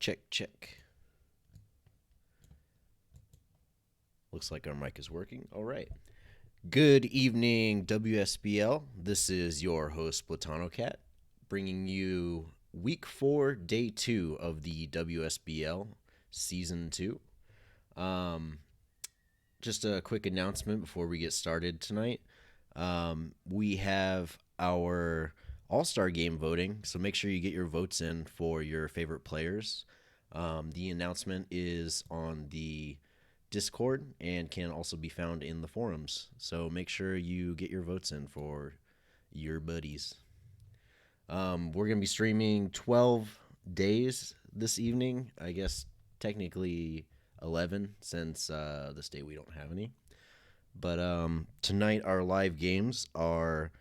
Check, check. Looks like our mic is working. All right. Good evening, WSBL. This is your host, Platanocat, bringing you week 4, day 2 of the WSBL season 2. Um, just a quick announcement before we get started tonight. We have our All-Star game voting, so make sure you get your votes in for your favorite players. The announcement is on the Discord and can also be found in the forums. So make sure you get your votes in for your buddies. We're going to be streaming 12 days this evening. I guess technically 11 since this day we don't have any. But tonight our live games are,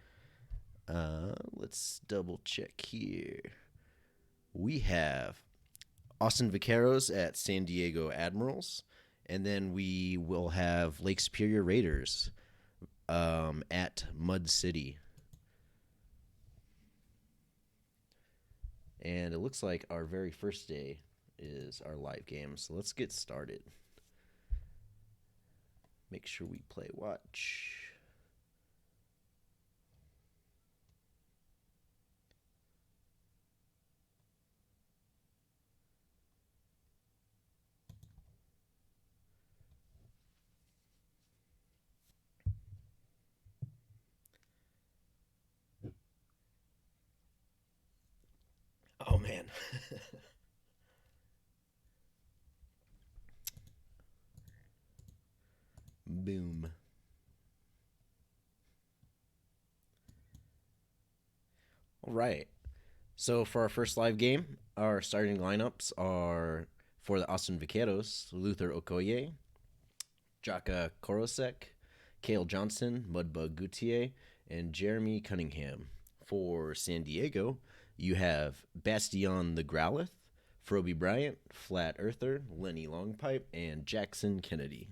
let's double check here. We have Austin Vaqueros at San Diego Admirals. And then we will have Lake Superior Raiders at Mud City. And it looks like our very first day is our live game. So let's get started. Make sure we play watch. Oh, man. Boom. All right. So for our first live game, our starting lineups are for the Austin Vaqueros, Luther Okoye, Jaka Korosek, Cale Johnson, Mudbug Gutierrez, and Jeremy Cunningham. For San Diego, you have Bastion the Growlith, Froby Bryant, Flat Earther, Lenny Longpipe, and Jackson Kennedy.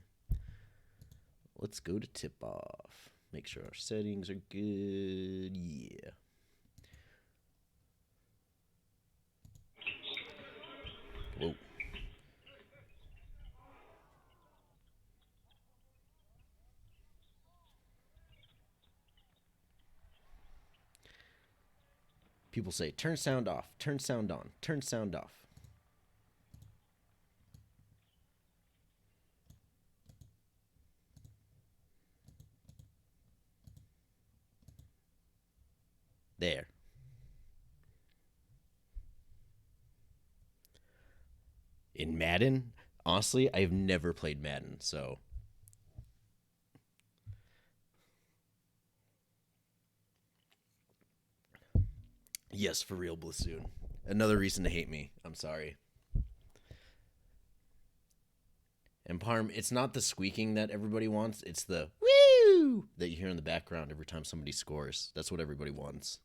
Let's go to tip off. Make sure our settings are good. Yeah. Whoa. People say, turn sound off, turn sound on, turn sound off. There. In Madden, honestly, I've never played Madden, so. Yes, for real, Blissoon. Another reason to hate me. I'm sorry. And Parm, it's not the squeaking that everybody wants, it's the woo that you hear in the background every time somebody scores. That's what everybody wants.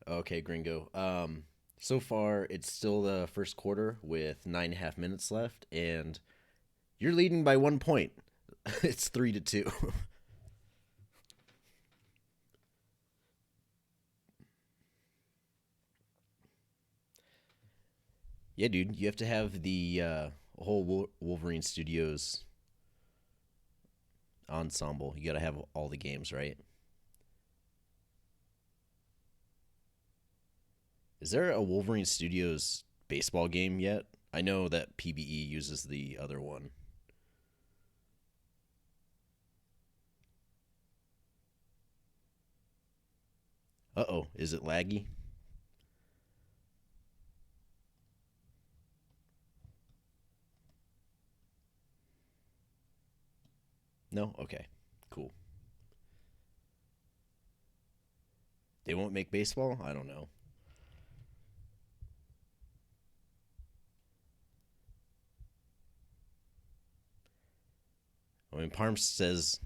Okay, Gringo. So far, it's still the first quarter with 9.5 minutes left, and you're leading by 1 point. It's 3-2. Yeah, dude, you have to have the whole Wolverine Studios ensemble. You got to have all the games, right? Is there a Wolverine Studios baseball game yet? I know that PBE uses the other one. Uh-oh, is it laggy? No? Okay. Cool. They won't make baseball? I don't know. I mean, Parm says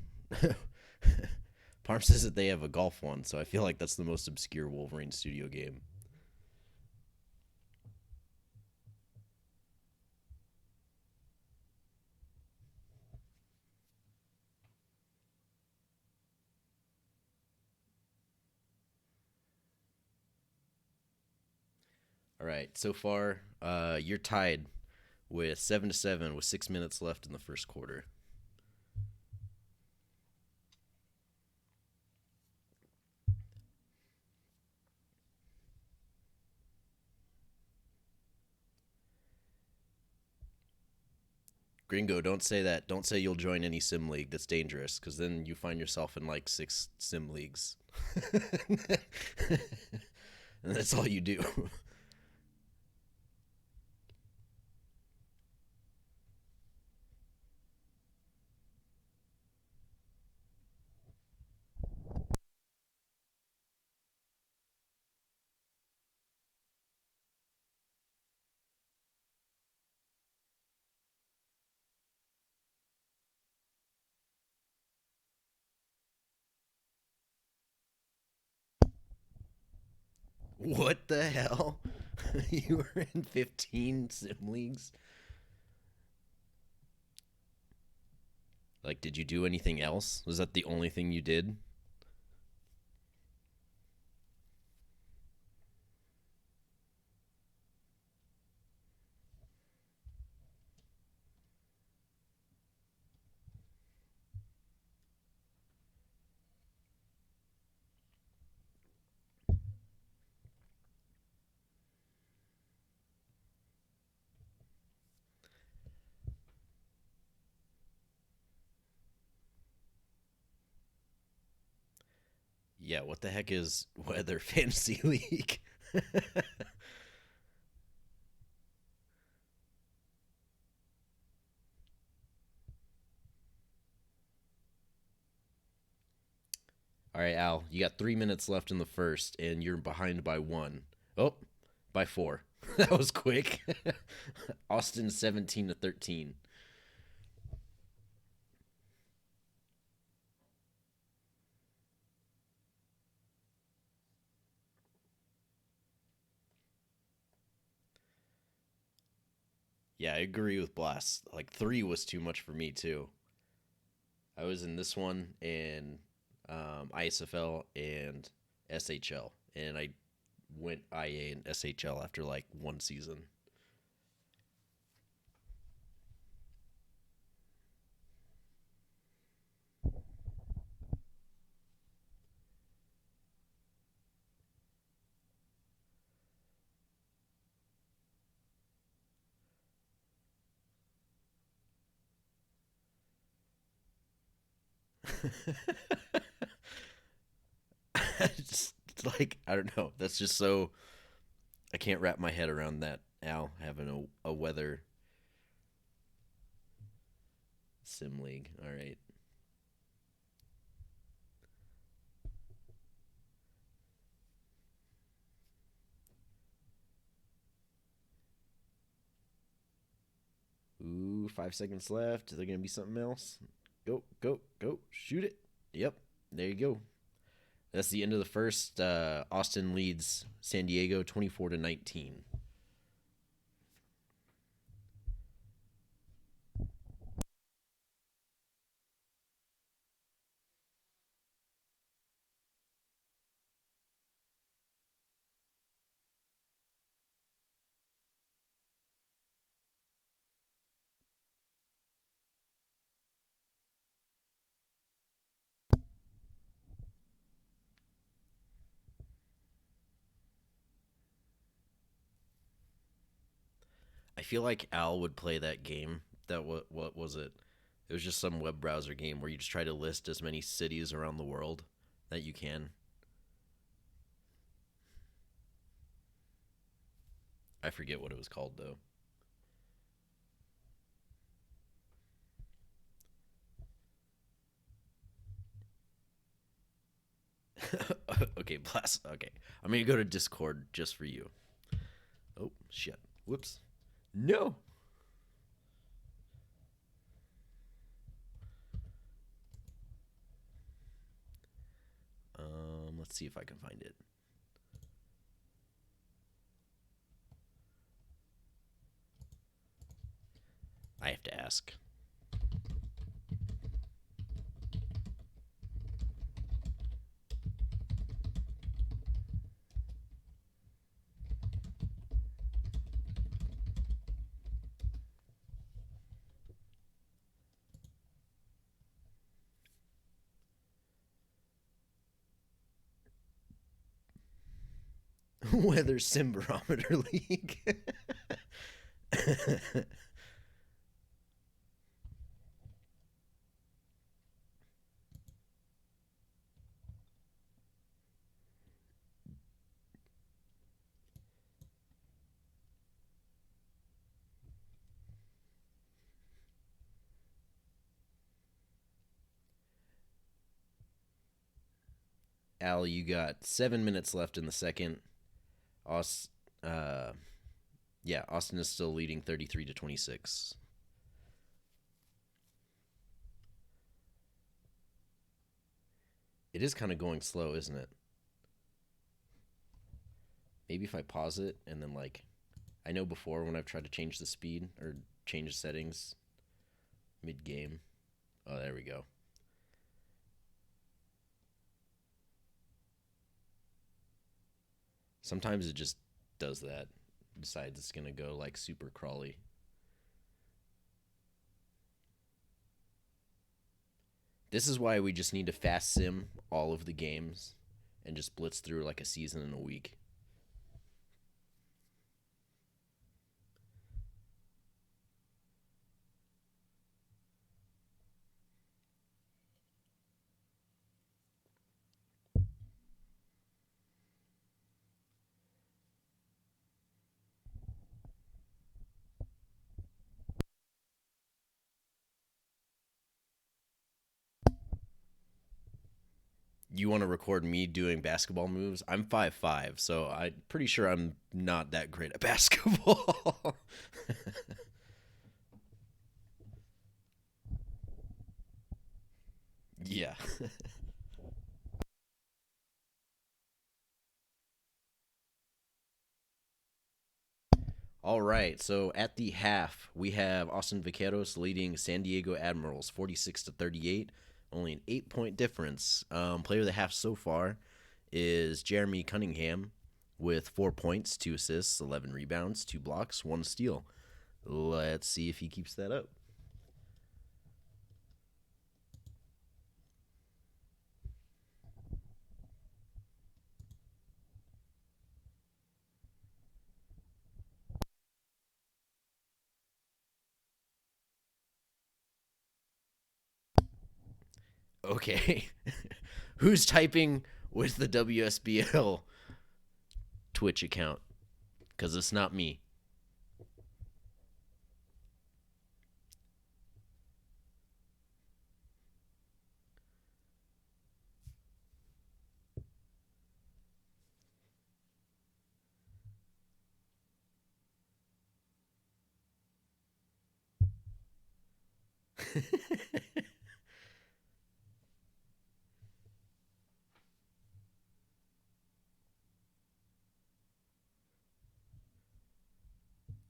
Parm says that they have a golf one, so I feel like that's the most obscure Wolverine Studio game. All right. So far, you're tied with 7-7 with 6 minutes left in the first quarter. Gringo, don't say that. Don't say you'll join any sim league. That's dangerous because then you find yourself in like 6 sim leagues. And that's all you do. What the hell? You were in 15 sim leagues? Like, did you do anything else? Was that the only thing you did? Yeah, what the heck is Weather Fantasy League? All right, Al, you got 3 minutes left in the first, and you're behind by one. Oh, by four. That was quick. Austin 17-13. Yeah, I agree with Blast. Like three was too much for me too. I was in this one and ISFL and SHL, and I went IA and SHL after like one season. Just like I don't know. That's just so I can't wrap my head around that. Al having a weather sim league. All right. Ooh, 5 seconds left. Is there gonna be something else? Go, go, go! Shoot it. Yep. There you go. That's the end of the first. Austin leads San Diego 24-19. I feel like Al would play that game. What was it? It was just some web browser game where you just try to list as many cities around the world that you can. I forget what it was called though. Okay, Blast. Okay, I'm gonna go to Discord just for you. Oh shit! Whoops. No. Let's see if I can find it. I have to ask. Weather Sim Barometer League. Al, you got 7 minutes left in the second. Aust- uh, yeah, Austin is still leading 33-26. It is kind of going slow, isn't it? Maybe if I pause it and then like I know before when I've tried to change the speed or change settings mid game. Oh, there we go. Sometimes it just does that. Decides it's gonna go like super crawly. This is why we just need to fast sim all of the games and just blitz through like a season in a week. You want to record me doing basketball moves? I'm 5'5", so I'm pretty sure I'm not that great at basketball. Yeah. All right. So at the half, we have Austin Vaqueros leading San Diego Admirals 46-38. Only an 8 point difference. Player of the half so far is Jeremy Cunningham with 4 points, 2 assists, 11 rebounds, 2 blocks, 1 steal. Let's see if he keeps that up. Okay. Who's typing with the WSBL Twitch account? Because it's not me.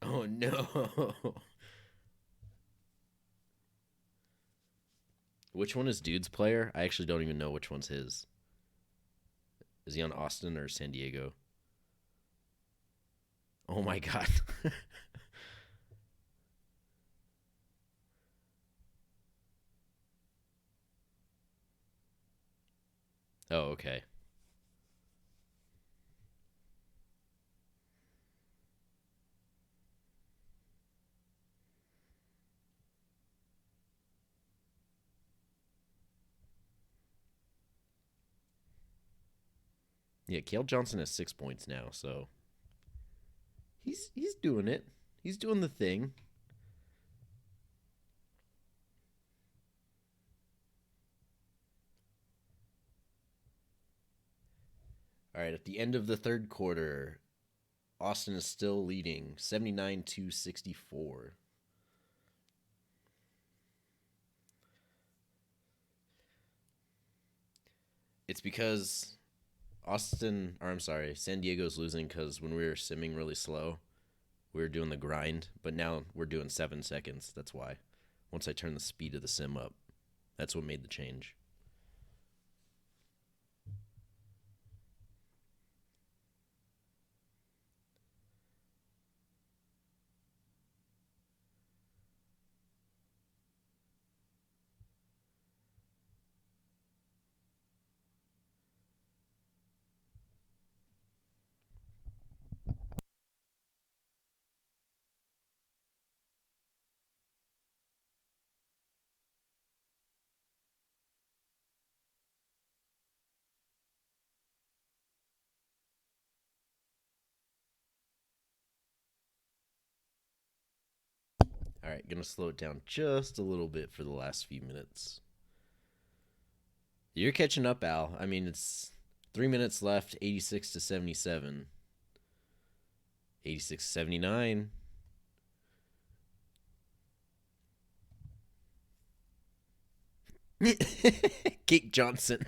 Oh, no. Which one is Dude's player? I actually don't even know which one's his. Is he on Austin or San Diego? Oh my god. Oh, okay. Yeah, Cale Johnson has 6 points now, so he's doing it. He's doing the thing. All right, at the end of the third quarter, Austin is still leading 79-64. It's because San Diego's losing because when we were simming really slow, we were doing the grind, but now we're doing 7 seconds. That's why. Once I turn the speed of the sim up, that's what made the change. All right, gonna slow it down just a little bit for the last few minutes. You're catching up, Al. I mean, it's 3 minutes left, 86 to 77. 86 to 79. Kate Johnson.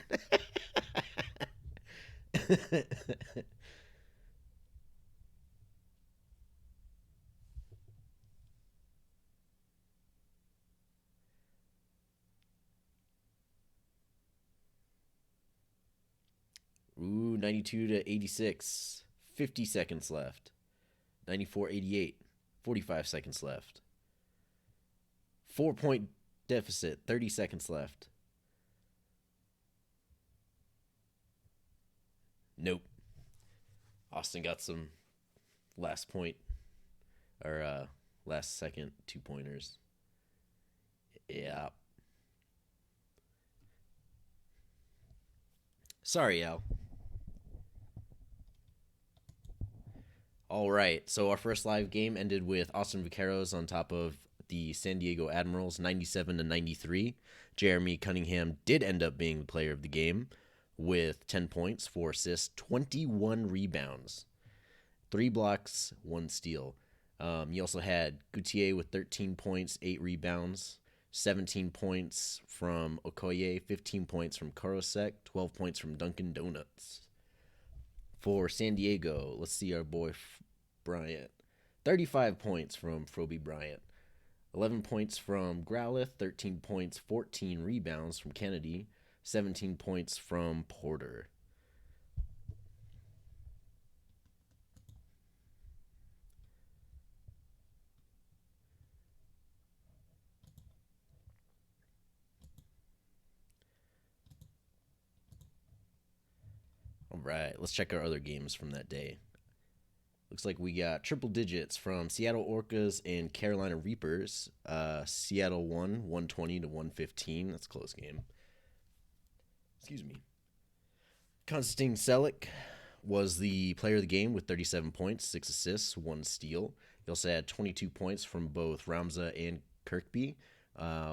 Ooh, 92 to 86. 50 seconds left. 94-88. 45 seconds left. 4-point deficit. 30 seconds left. Nope. Austin got some last point or last second 2-pointers. Yeah. Sorry, Al. All right. So our first live game ended with Austin Vaqueros on top of the San Diego Admirals, 97 to 93. Jeremy Cunningham did end up being the player of the game with 10 points, 4 assists, 21 rebounds, 3 blocks, 1 steal. You also had Gutier with 13 points, 8 rebounds, 17 points from Okoye, 15 points from Karosek, 12 points from Dunkin' Donuts. For San Diego, let's see our boy Bryant. 35 points from Froby Bryant. 11 points from Growlith, 13 points, 14 rebounds from Kennedy, 17 points from Porter. All right, let's check our other games from that day. Looks like we got triple digits from Seattle Orcas and Carolina Reapers. Seattle won 120 to 115. That's a close game. Excuse me. Konstantin Selick was the player of the game with 37 points, 6 assists, 1 steal. He also had 22 points from both Ramza and Kirkby,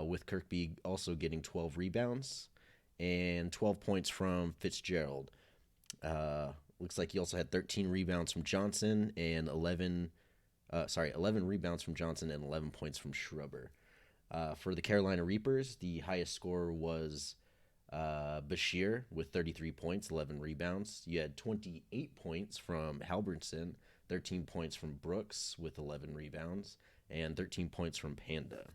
with Kirkby also getting 12 rebounds and 12 points from Fitzgerald. Looks like he also had 13 rebounds from Johnson and 11 rebounds from Johnson and 11 points from Schrubber. For the Carolina Reapers, the highest scorer was Bashir with 33 points, 11 rebounds. You had 28 points from Halbertson, 13 points from Brooks with 11 rebounds, and 13 points from Panda.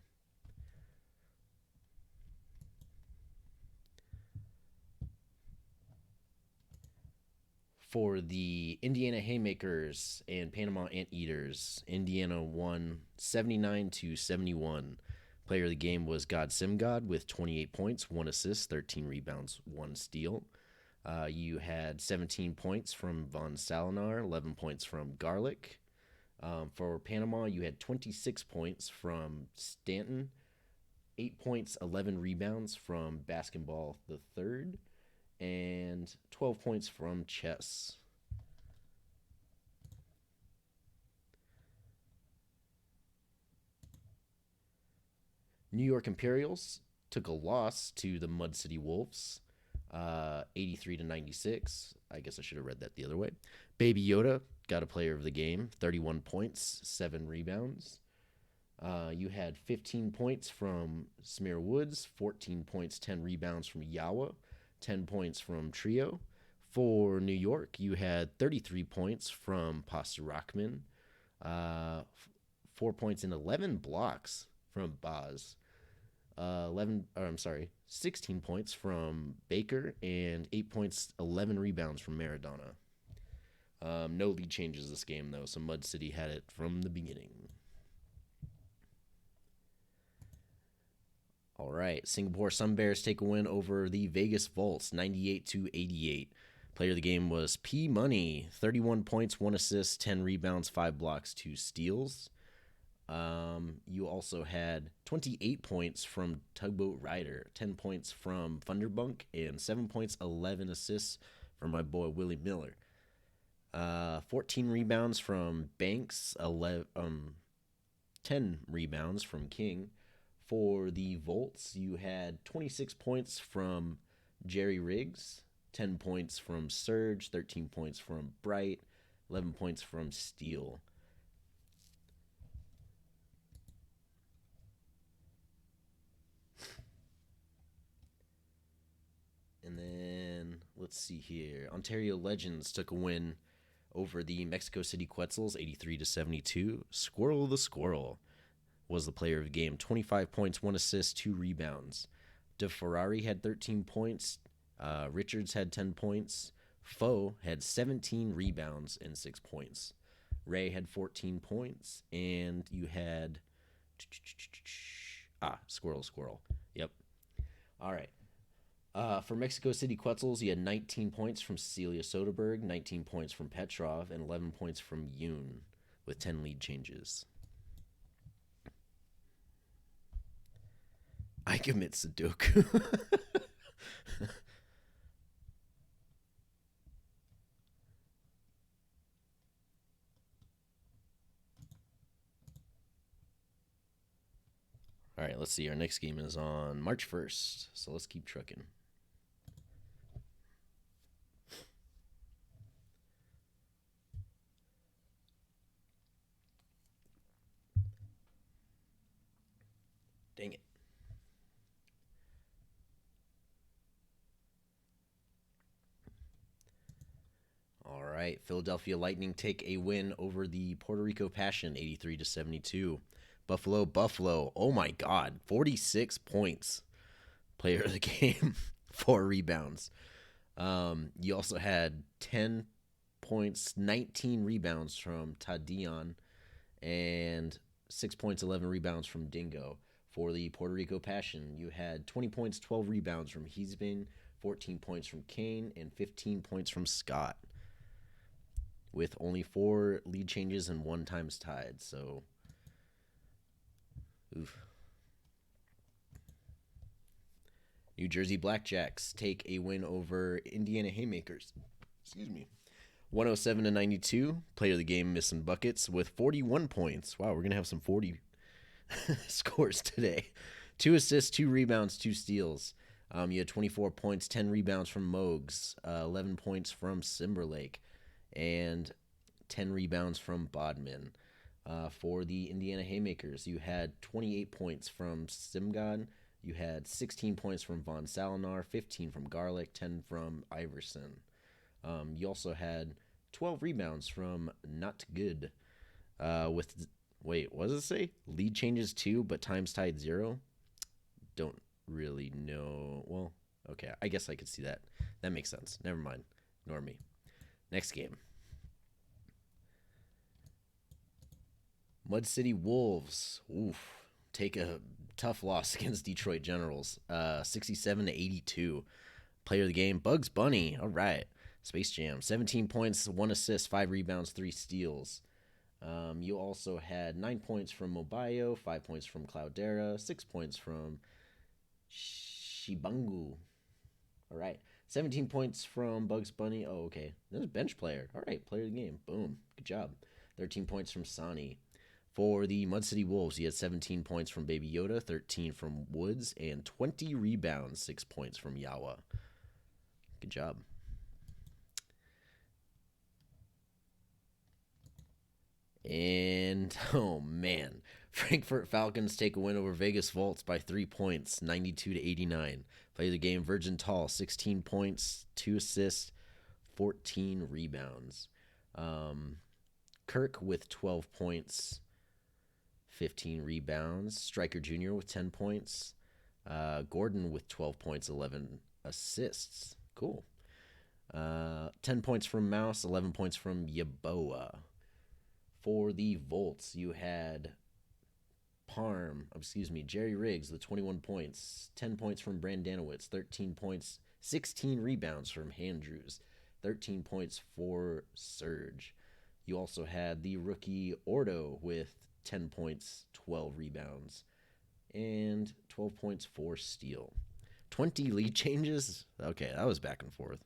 For the Indiana Haymakers and Panama Anteaters, Indiana won 79 to 71. Player of the game was God Simgod with 28 points, 1 assist, 13 rebounds, 1 steal. You had 17 points from Von Salinar, 11 points from Garlic. For Panama, you had 26 points from Stanton, 8 points, 11 rebounds from Basketball the Third, and 12 points from Chess. New York Imperials took a loss to the Mud City Wolves, 83 to 96. I guess I should have read that the other way. Baby Yoda got a player of the game, 31 points, 7 rebounds. You had 15 points from Samir Woods, 14 points, 10 rebounds from Yawa, 10 points from Trio. For New York, you had 33 points from Pasta Rockman, 4 points and 11 blocks from Boz. 16 points from Baker, and 8 points, 11 rebounds from Maradona. No lead changes this game, though, so Mud City had it from the beginning. All right, Singapore Sun Bears take a win over the Vegas Volts, 98 to 88. Player of the game was P Money, 31 points, 1 assist, 10 rebounds, 5 blocks, 2 steals. You also had 28 points from Tugboat Rider, 10 points from Thunderbunk, and 7 points, 11 assists from my boy Willie Miller. 14 rebounds from Banks, 10 10 rebounds from King. For the Volts, you had 26 points from Jerry Riggs, 10 points from Surge, 13 points from Bright, 11 points from Steele. And then let's see here. Ontario Legends took a win over the Mexico City Quetzals, 83-72. Squirrel the Squirrel was the player of the game. 25 points, 1 assist, 2 rebounds. DeFerrari had 13 points. Richards had 10 points. Foe had 17 rebounds and 6 points. Ray had 14 points. And you had... Squirrel. Yep. All right. For Mexico City Quetzals, you had 19 points from Cecilia Soderberg, 19 points from Petrov, and 11 points from Yoon with 10 lead changes. I commit Sudoku. All right, let's see. Our next game is on March 1st, so let's keep trucking. Dang it. All right, Philadelphia Lightning take a win over the Puerto Rico Passion, 83-72. Buffalo, oh my God, 46 points. Player of the game, 4 rebounds. You also had 10 points, 19 rebounds from Tadion, and 6 points, 11 rebounds from Dingo. For the Puerto Rico Passion, you had 20 points, 12 rebounds from Heesbin, 14 points from Kane, and 15 points from Scott, with only 4 lead changes and 1 times tied. So, oof. New Jersey Blackjacks take a win over Indiana Haymakers. 107-92. Player of the game missing buckets with 41 points. Wow, we're going to have some 40 scores today. 2 assists, 2 rebounds, 2 steals. You had 24 points, 10 rebounds from Mogs, 11 points from Simberlake, and 10 rebounds from Bodman. For the Indiana Haymakers, you had 28 points from Simgod. You had 16 points from Von Salinar, 15 from Garlic, 10 from Iverson. You also had 12 rebounds from Not Good. What does it say? Lead changes 2, but times tied 0? Don't really know. Well, okay, I guess I could see that. That makes sense. Never mind. Ignore me. Next game. Mud City Wolves. Oof. Take a tough loss against Detroit Generals. 67-82. Player of the game, Bugs Bunny. All right. Space Jam. 17 points, 1 assist, 5 rebounds, 3 steals. You also had 9 points from Mobayo, 5 points from Cloudera, 6 points from Shibangu. All right. 17 points from Bugs Bunny. Oh, okay. There's a bench player. All right. Player of the game. Boom. Good job. 13 points from Sani. For the Mud City Wolves, he had 17 points from Baby Yoda, 13 from Woods, and 20 rebounds, 6 points from Yawa. Good job. And, oh man, Frankfurt Falcons take a win over Vegas Volts by 3 points, 92-89. Play of the game, Virgin Tall, 16 points, 2 assists, 14 rebounds. Kirk with 12 points, 15 rebounds. Stryker Jr. with 10 points. Gordon with 12 points, 11 assists. Cool. 10 points from Mouse, 11 points from Yaboa. For the Volts, you had Jerry Riggs with 21 points, 10 points from Brandanowitz, 13 points, 16 rebounds from Handrews, 13 points for Surge. You also had the rookie Ordo with 10 points, 12 rebounds, and 12 points for Steele. 20 lead changes? Okay, that was back and forth.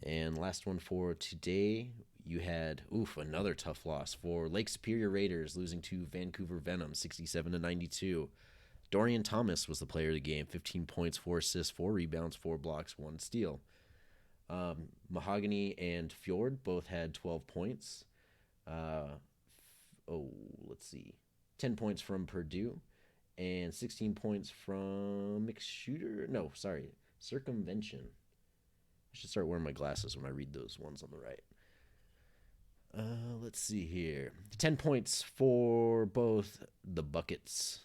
And last one for today, you had another tough loss for Lake Superior Raiders, losing to Vancouver Venom 67-92. Dorian Thomas was the player of the game, 15 points, 4 assists, 4 rebounds, 4 blocks, 1 steal. Mahogany and Fjord both had 12 points. Uh, let's see. 10 points from Purdue and 16 points from mixed shooter. No, sorry, circumvention. I should start wearing my glasses when I read those ones on the right. Let's see here. 10 points for both the Buckets.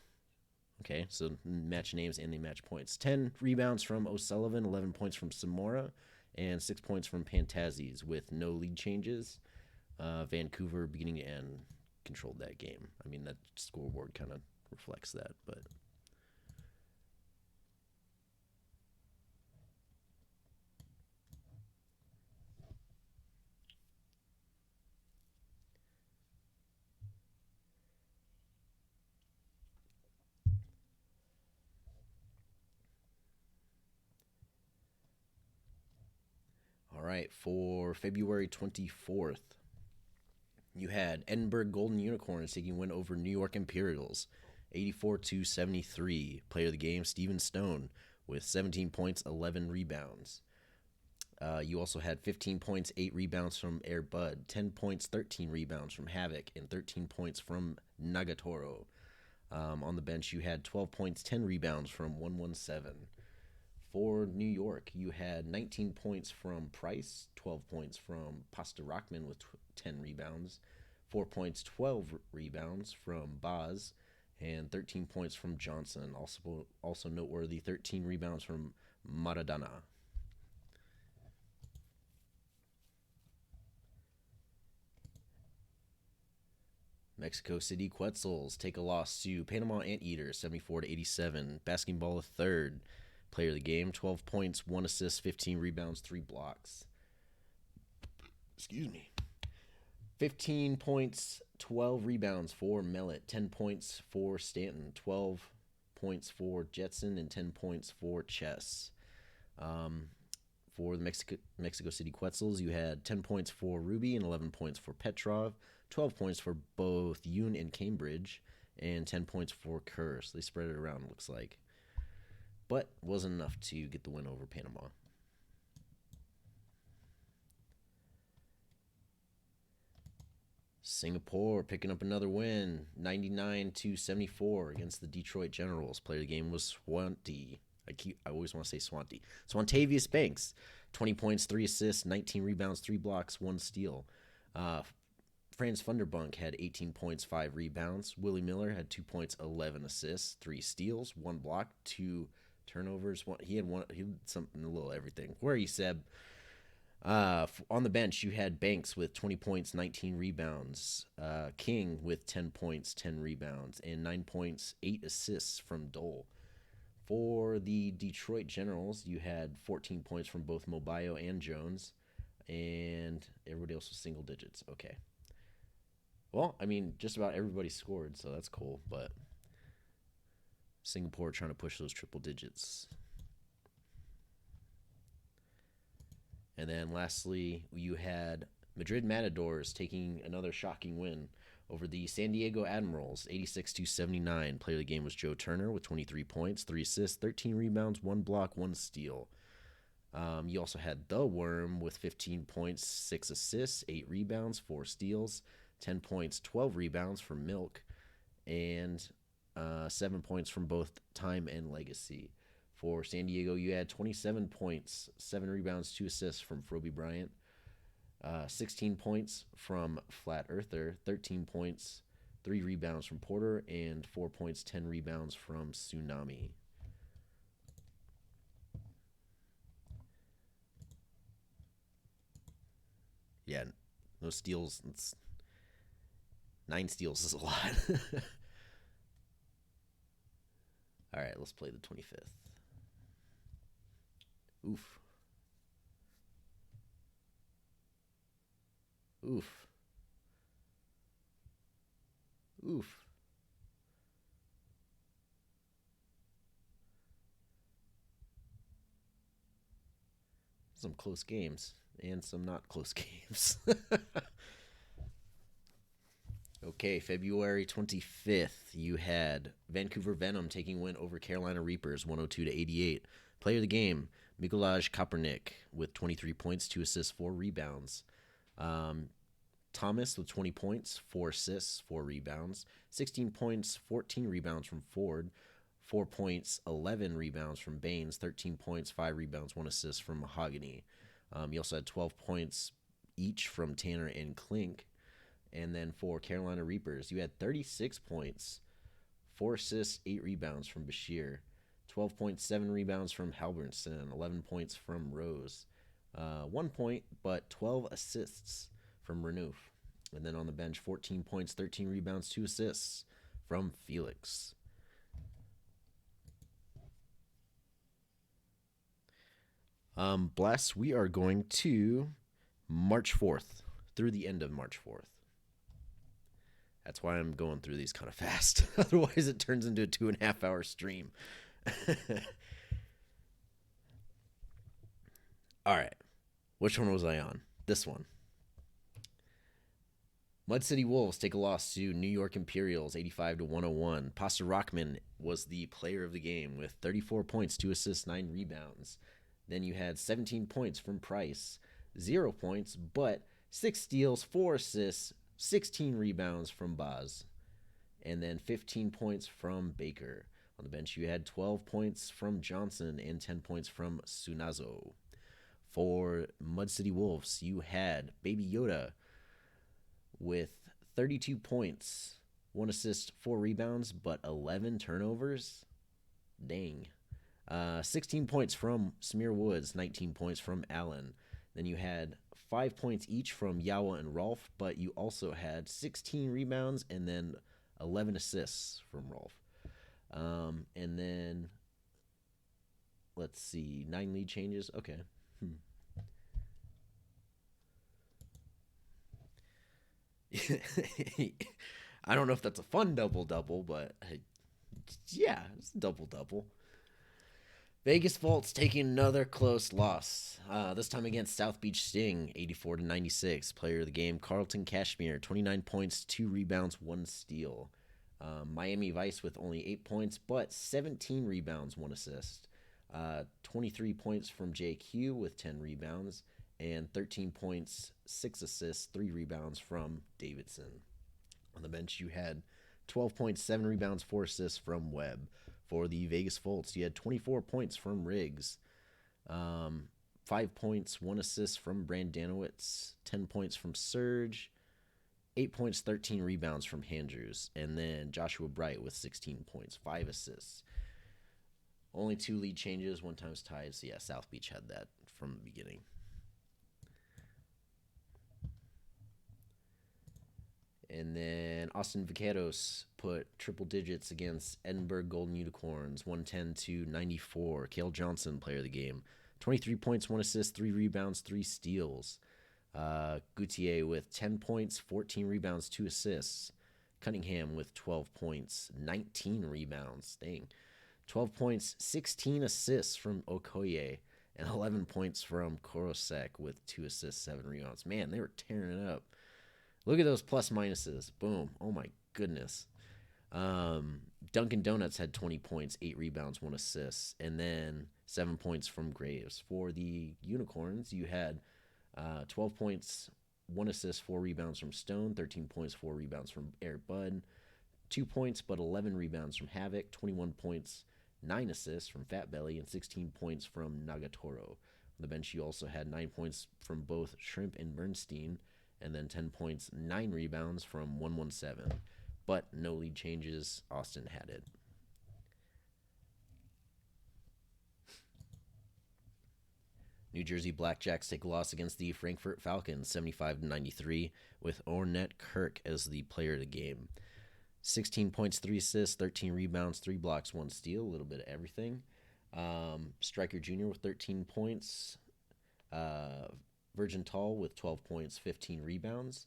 Okay, so match names and they match points. 10 rebounds from O'Sullivan, 11 points from Samora, and 6 points from Pantazis with no lead changes. Vancouver beginning to end controlled that game. I mean, that scoreboard kind of reflects that, but all right, for February 24th, you had Edinburgh Golden Unicorns taking win over New York Imperials, 84-73. Player of the game, Steven Stone, with 17 points, 11 rebounds. You also had 15 points, 8 rebounds from Air Bud, 10 points, 13 rebounds from Havoc, and 13 points from Nagatoro. On the bench, you had 12 points, 10 rebounds from 117. For New York, you had 19 points from Price, 12 points from Pasta Rockman with 10 rebounds, 4 points, 12 rebounds from Boz, and 13 points from Johnson. Also noteworthy, 13 rebounds from Maradona. Mexico City Quetzals take a loss to Panama Anteaters, 74-87. Basketball a third. Player of the game, 12 points, 1 assist, 15 rebounds, 3 blocks. Excuse me. 15 points, 12 rebounds for Mellett, 10 points for Stanton, 12 points for Jetson, and 10 points for Chess. For the Mexico City Quetzals, you had 10 points for Ruby and 11 points for Petrov, 12 points for both Yoon and Cambridge, and 10 points for Kerr. So they spread it around, looks like. But wasn't enough to get the win over Panama. Singapore picking up another win, 99-74 against the Detroit Generals. Player of the game was Swanty. I always want to say Swanty. Swantavius Banks, 20 points, 3 assists, 19 rebounds, 3 blocks, 1 steal. Franz Funderbunk had 18 points, 5 rebounds. Willie Miller had 2 points, 11 assists, 3 steals, 1 block, 2 turnovers. He had something, a little everything. Where are you, Seb? On the bench, you had Banks with 20 points, 19 rebounds. King with 10 points, 10 rebounds, and 9 points, 8 assists from Dole. For the Detroit Generals, you had 14 points from both Mobayo and Jones, and everybody else was single digits. Okay. Well, I mean, just about everybody scored, so that's cool, but Singapore trying to push those triple digits. And then lastly, you had Madrid Matadors taking another shocking win over the San Diego Admirals, 86-79. Player of the game was Joe Turner with 23 points, 3 assists, 13 rebounds, 1 block, 1 steal. You also had The Worm with 15 points, 6 assists, 8 rebounds, 4 steals, 10 points, 12 rebounds from Milk, and 7 points from both Time and Legacy. For San Diego, you had 27 points, 7 rebounds, 2 assists from Froby Bryant, 16 points from Flat Earther, 13 points, 3 rebounds from Porter, and 4 points, 10 rebounds from Tsunami. Yeah, no steals. 9 steals is a lot. All right, let's play the 25th. Oof. Oof. Oof. Some close games. and some not close games. Okay, February 25th, you had Vancouver Venom taking win over Carolina Reapers 102 to 88. Player of the game, Mikolaj Kaepernick with 23 points, 2 assists, 4 rebounds. Um, Thomas with 20 points, 4 assists, 4 rebounds. 16 points, 14 rebounds from Ford. 4 points, 11 rebounds from Baines. 13 points, 5 rebounds, 1 assist from Mahogany. You also had 12 points each from Tanner and Klink. And then for Carolina Reapers, you had 36 points, 4 assists, 8 rebounds from Bashir, 12.7 rebounds from Halverson, 11 points from Rose, 1 point, but 12 assists from Renouf. And then on the bench, 14 points, 13 rebounds, 2 assists from Felix. Blast, we are going to March 4th through the end of March 4th. That's why I'm going through these kind of fast. Otherwise, it turns into a 2.5 hour stream. All right. Which one was I on? This one. Mud City Wolves take a loss to New York Imperials 85 to 101. Pasta Rockman was the player of the game with 34 points, 2 assists, 9 rebounds. Then you had 17 points from Price, 0 points, but 6 steals, 4 assists, 16 rebounds from Baz, and then 15 points from Baker. On the bench, you had 12 points from Johnson and 10 points from Sunazo. For Mud City Wolves, you had Baby Yoda with 32 points, 1 assist, 4 rebounds, but 11 turnovers. Dang. 16 points from Samir Woods, 19 points from Allen. Then you had 5 points each from Yawa and Rolf, but you also had 16 rebounds and then 11 assists from Rolf. And then, let's see, 9 lead changes. Okay. I don't know if that's a fun double-double, but yeah, it's a double-double. Vegas Volts taking another close loss. This time against South Beach Sting, 84 to 96. Player of the game, Carlton Cashmere, 29 points, 2 rebounds, 1 steal. Miami Vice with only 8 points, but 17 rebounds, 1 assist. 23 points from JQ with 10 rebounds, and 13 points, 6 assists, 3 rebounds from Davidson. On the bench, you had 12 points, 7 rebounds, 4 assists from Webb. For the Vegas Volts, you had 24 points from Riggs, 5 points, 1 assist from Brandanowitz, 10 points from Surge, 8 points, 13 rebounds from Handrews, and then Joshua Bright with 16 points, 5 assists. Only 2 lead changes, 1 time's tied, so yeah, South Beach had that from the beginning. And then Austin Vaqueros put triple digits against Edinburgh Golden Unicorns, 110 to 94. Cale Johnson, player of the game, 23 points, 1 assist, 3 rebounds, 3 steals. Gautier with 10 points, 14 rebounds, 2 assists. Cunningham with 12 points, 19 rebounds. Dang. 12 points, 16 assists from Okoye, and 11 points from Korosek with 2 assists, 7 rebounds. Man, they were tearing it up. Look at those plus minuses. Boom. Oh, my goodness. Dunkin' Donuts had 20 points, 8 rebounds, 1 assist, and then 7 points from Graves. For the Unicorns, you had 12 points, 1 assist, 4 rebounds from Stone, 13 points, 4 rebounds from Eric Budd, 2 points, but 11 rebounds from Havoc, 21 points, 9 assists from Fat Belly, and 16 points from Nagatoro. On the bench, you also had 9 points from both Shrimp and Bernstein, and then 10 points, 9 rebounds from 117. But no lead changes. Austin had it. New Jersey Blackjacks take a loss against the Frankfurt Falcons, 75 to 93, with Ornette Kirk as the player of the game. 16 points, 3 assists, 13 rebounds, 3 blocks, 1 steal, a little bit of everything. Striker Jr. with 13 points. Virgin Tall with 12 points, 15 rebounds.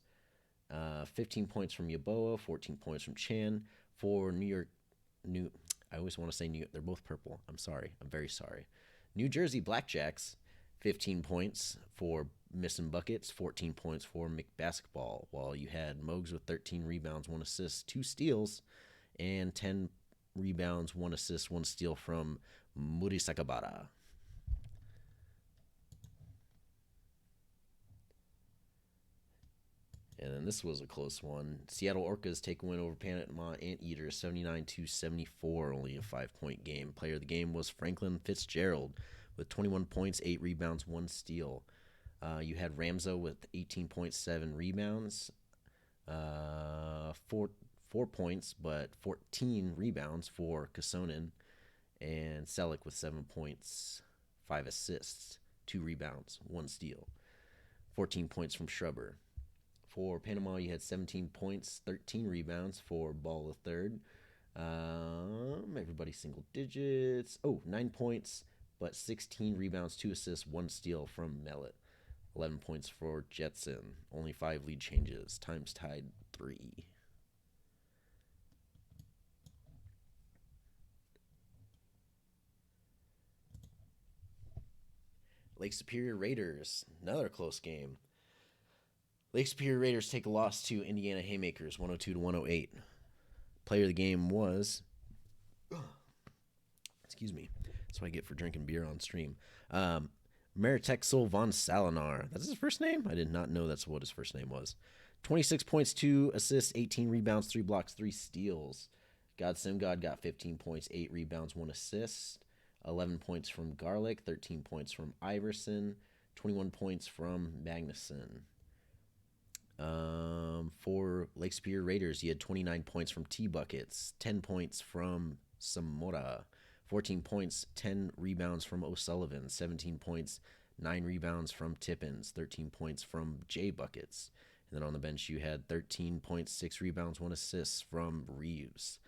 15 points from Yaboa, 14 points from Chan. For I always want to say New York. They're both purple. I'm sorry. I'm very sorry. New Jersey Blackjacks, 15 points for missing buckets, 14 points for McBasketball, while you had Mogs with 13 rebounds, 1 assist, 2 steals, and 10 rebounds, 1 assist, 1 steal from Muri Sakabara. And then this was a close one. Seattle Orcas take a win over Panama Anteaters 79-74, only a 5-point game. Player of the game was Franklin Fitzgerald with 21 points, 8 rebounds, 1 steal. You had Ramzo with 18.7 rebounds, 4 points, but 14 rebounds for Kasonen. And Selleck with 7 points, 5 assists, 2 rebounds, 1 steal. 14 points from Shrubber. For Panama, you had 17 points, 13 rebounds for Ball the third. Everybody single digits. 9 points, but 16 rebounds, 2 assists, 1 steal from Mellett. 11 points for Jetson. Only 5 lead changes. Times tied 3. Lake Superior Raiders. Another close game. Lake Superior Raiders take a loss to Indiana Haymakers, 102-108. Player of the game was, excuse me, that's what I get for drinking beer on stream. Meritexel von Salinar. That's his first name? I did not know that's what his first name was. 26 points, 2 assists, 18 rebounds, 3 blocks, 3 steals. God Simgod got 15 points, 8 rebounds, 1 assist. 11 points from Garlic, 13 points from Iverson, 21 points from Magnuson. For Lake Superior Raiders, you had 29 points from T-Buckets, 10 points from Samora, 14 points, 10 rebounds from O'Sullivan, 17 points, 9 rebounds from Tippins, 13 points from J-Buckets. And then on the bench, you had 13 points, 6 rebounds, 1 assist from Reeves.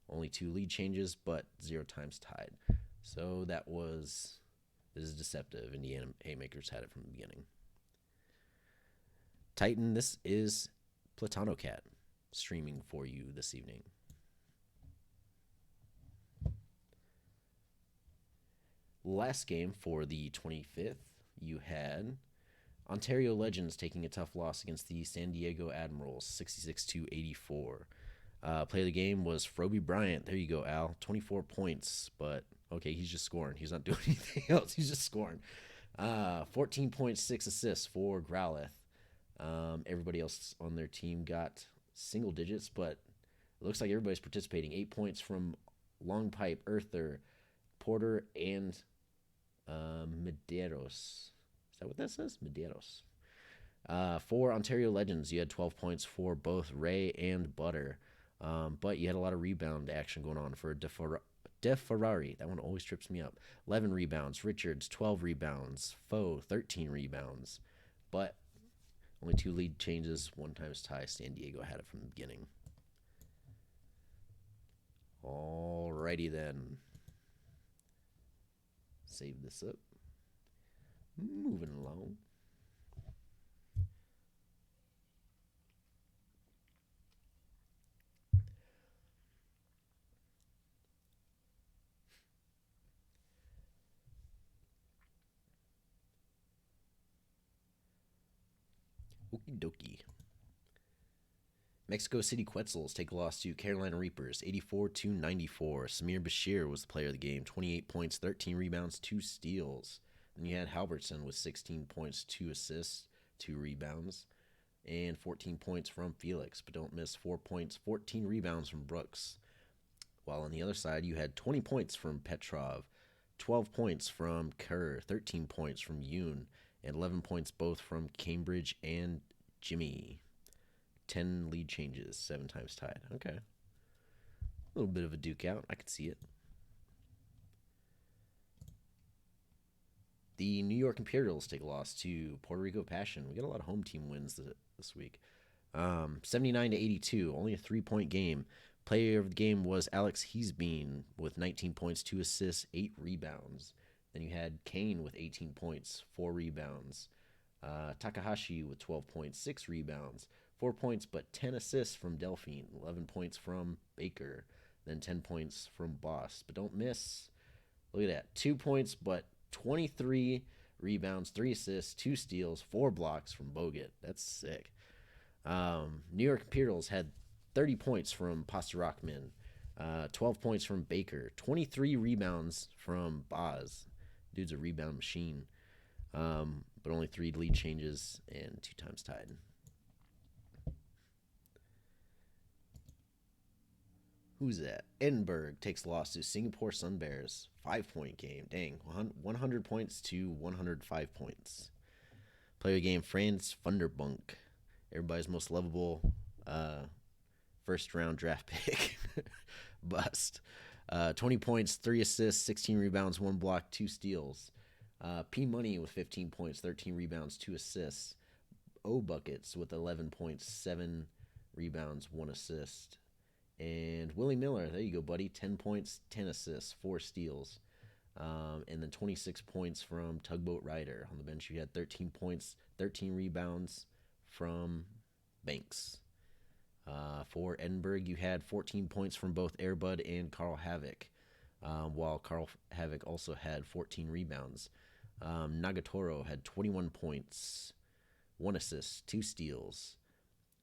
Only 2 lead changes, but 0 times tied. So this is deceptive. Indiana Haymakers had it from the beginning. Titan, this is Platanocat streaming for you this evening. Last game for the 25th, you had Ontario Legends taking a tough loss against the San Diego Admirals, 66-84. Play of the game was Froby Bryant. There you go, Al. 24 points, but okay, he's just scoring. He's not doing anything else. He's just scoring. 14.6 assists for Growlith. Everybody else on their team got single digits, but it looks like everybody's participating. 8 points from Long Pipe, Earther, Porter, and Medeiros. Is that what that says? Medeiros. For Ontario Legends, you had 12 points for both Ray and Butter, but you had a lot of rebound action going on for DeFerrari. That one always trips me up. 11 rebounds. Richards, 12 rebounds. Foe, 13 rebounds. But only 2 lead changes, 1 times tie. San Diego had it from the beginning. Alrighty then. Save this up. Moving along. Okie dokie. Mexico City Quetzals take a loss to Carolina Reapers, 84-94. Samir Bashir was the player of the game, 28 points, 13 rebounds, 2 steals. Then you had Halbertson with 16 points, 2 assists, 2 rebounds, and 14 points from Felix. But don't miss 4 points, 14 rebounds from Brooks. While on the other side, you had 20 points from Petrov, 12 points from Kerr, 13 points from Yoon, and 11 points both from Cambridge and Jimmy. 10 lead changes, 7 times tied. Okay. A little bit of a duke out. I could see it. The New York Imperials take a loss to Puerto Rico Passion. We got a lot of home team wins this week. 79-82, only a 3-point game. Player of the game was Alex Heesbean with 19 points, 2 assists, 8 rebounds. Then you had Kane with 18 points, 4 rebounds. Takahashi with 12 points, 6 rebounds. 4 points, but 10 assists from Delphine. 11 points from Baker. Then 10 points from Boss. But don't miss. Look at that. 2 points, but 23 rebounds, 3 assists, 2 steals, 4 blocks from Bogut. That's sick. New York Imperials had 30 points from Pasterrakman, 12 points from Baker, 23 rebounds from Boz. Dude's a rebound machine. But only 3 lead changes and 2 times tied. Who's that? Edinburgh takes loss to Singapore Sun Bears. 5-point game. Dang. 100 points to 105 points. Player of the game, Franz Funderbunk. Everybody's most lovable first round draft pick. Bust. 20 points, 3 assists, 16 rebounds, 1 block, 2 steals. P Money with 15 points, 13 rebounds, 2 assists. O Buckets with 11 points, 7 rebounds, 1 assist. And Willie Miller, there you go, buddy. 10 points, 10 assists, 4 steals. And then 26 points from Tugboat Rider. On the bench, you had 13 points, 13 rebounds from Banks. For Edinburgh, you had 14 points from both Airbud and Carl Havoc, while Carl Havoc also had 14 rebounds. Nagatoro had 21 points, 1 assist, 2 steals,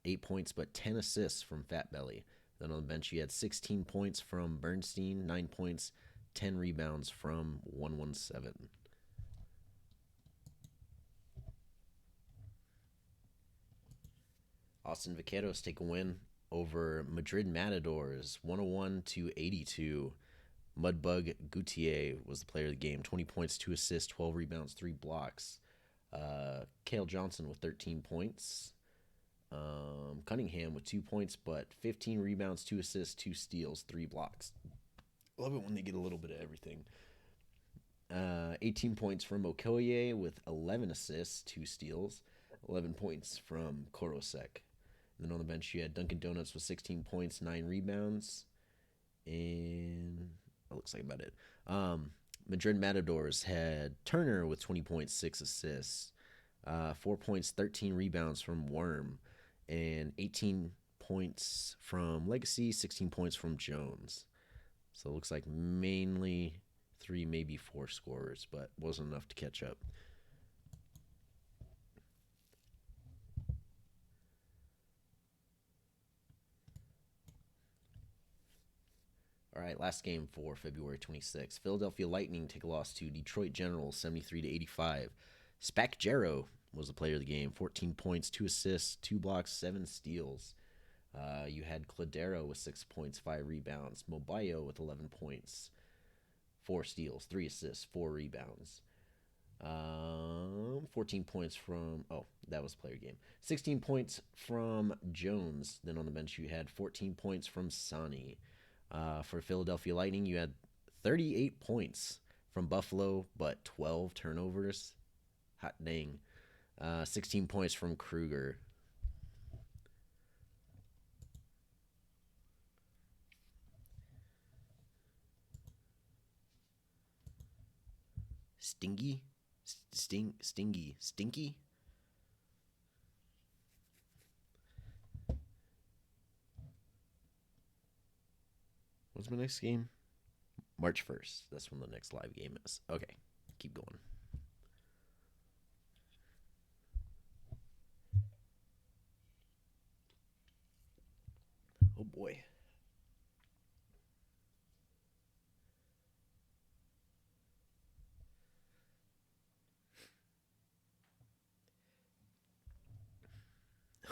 8 points, but 10 assists from Fat Belly. Then on the bench, you had 16 points from Bernstein, 9 points, 10 rebounds from 117. Austin Vaqueros take a win over Madrid Matadors, 101 to 82. Mudbug Gutier was the player of the game. 20 points, 2 assists, 12 rebounds, 3 blocks. Cale Johnson with 13 points. Cunningham with 2 points, but 15 rebounds, 2 assists, 2 steals, 3 blocks. Love it when they get a little bit of everything. 18 points from Okoye with 11 assists, 2 steals. 11 points from Korosek. And then on the bench, you had Dunkin' Donuts with 16 points, 9 rebounds. And that looks like about it. Madrid Matadors had Turner with 20 points, 6 assists. 4 points, 13 rebounds from Worm. And 18 points from Legacy, 16 points from Jones. So it looks like mainly 3, maybe 4 scorers, but wasn't enough to catch up. All right, last game for February 26th. Philadelphia Lightning take a loss to Detroit Generals, 73 to 85. Spack Jarrow was the player of the game. 14 points, 2 assists, 2 blocks, 7 steals. You had Cladero with 6 points, 5 rebounds. Mobayo with 11 points, 4 steals, 3 assists, 4 rebounds. 14 points from, that was player game. 16 points from Jones. Then on the bench, you had 14 points from Sani. For Philadelphia Lightning, you had 38 points from Buffalo, but 12 turnovers. Hot dang. 16 points from Kruger. Stingy? Stinky? What's my next game? March 1st. That's when the next live game is. Okay, keep going. Oh boy.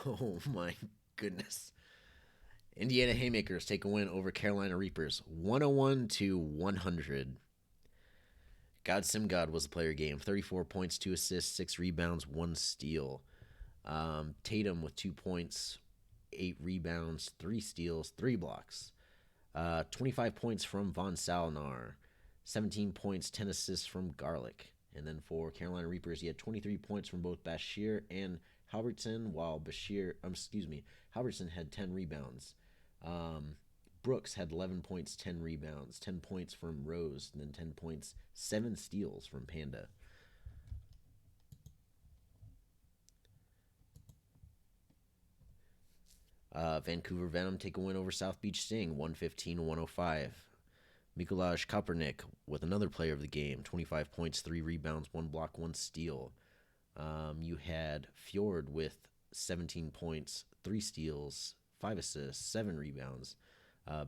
Oh my goodness. Indiana Haymakers take a win over Carolina Reapers, 101 to 100. God Simgod was the player game. 34 points, 2 assists, 6 rebounds, 1 steal. Tatum with 2 points, 8 rebounds, 3 steals, 3 blocks. 25 points from Von Salinar. 17 points, 10 assists from Garlic. And then for Carolina Reapers, he had 23 points from both Bashir and Halbertson, while Halbertson had 10 rebounds. Brooks had 11 points, 10 rebounds, 10 points from Rose, and then 10 points, 7 steals from Panda. Vancouver Venom take a win over South Beach Sting, 115 to 105. Mikolaj Kaepernick with another player of the game, 25 points, 3 rebounds, 1 block, 1 steal. You had Fjord with 17 points, 3 steals, 5 assists, 7 rebounds.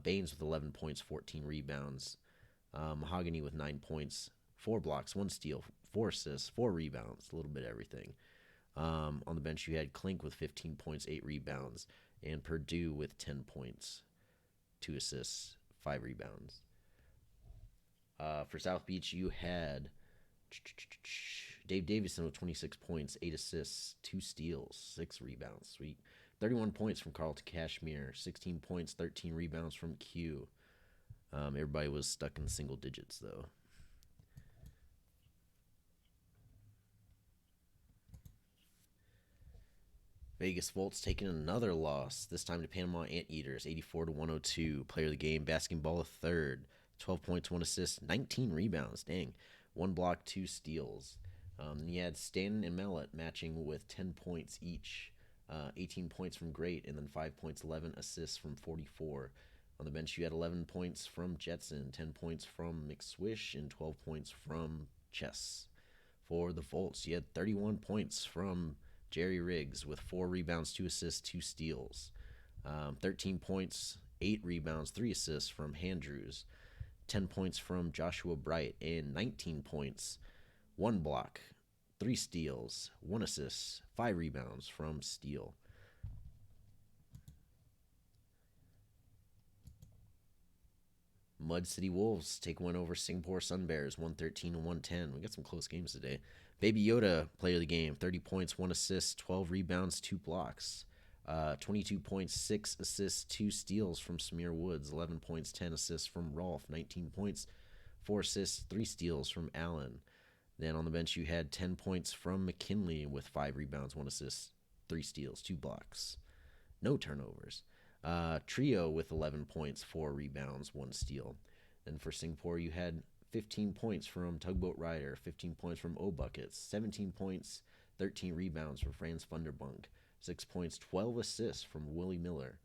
Baines with 11 points, 14 rebounds. Mahogany with 9 points, 4 blocks, 1 steal, 4 assists, 4 rebounds, a little bit of everything. On the bench, you had Klink with 15 points, 8 rebounds, and Purdue with 10 points, 2 assists, 5 rebounds. For South Beach, you had Dave Davison with 26 points, 8 assists, 2 steals, 6 rebounds. Sweet. 31 points from Carlton Cashmere, 16 points, 13 rebounds from Q. Everybody was stuck in single digits, though. Vegas Volts taking another loss, this time to Panama Anteaters, 84-102. Player of the game, basketball a third, 12 points, 1 assist, 19 rebounds. Dang. 1 block, 2 steals. Then you had Stanton and Mellett matching with 10 points each. 18 points from Great, and then 5 points, 11 assists from 44. On the bench, you had 11 points from Jetson, 10 points from McSwish, and 12 points from Chess. For the Volts, you had 31 points from Jerry Riggs with 4 rebounds, 2 assists, 2 steals. 13 points, 8 rebounds, 3 assists from Handrews. 10 points from Joshua Bright, and 19 points, 1 block, 3 steals, 1 assist, 5 rebounds from Steele. Mud City Wolves take one over Singapore Sun Bears, 113-110. We got some close games today. Baby Yoda, player of the game, 30 points, 1 assist, 12 rebounds, 2 blocks. 22 points, 6 assists, 2 steals from Samir Woods, 11 points, 10 assists from Rolf, 19 points, 4 assists, 3 steals from Allen. Then on the bench, you had 10 points from McKinley with 5 rebounds, 1 assist, 3 steals, 2 blocks. No turnovers. Trio with 11 points, 4 rebounds, 1 steal. Then for Singapore, you had 15 points from Tugboat Rider, 15 points from O-Buckets, 17 points, 13 rebounds from Franz Funderbunk, 6 points, 12 assists from Willie Miller.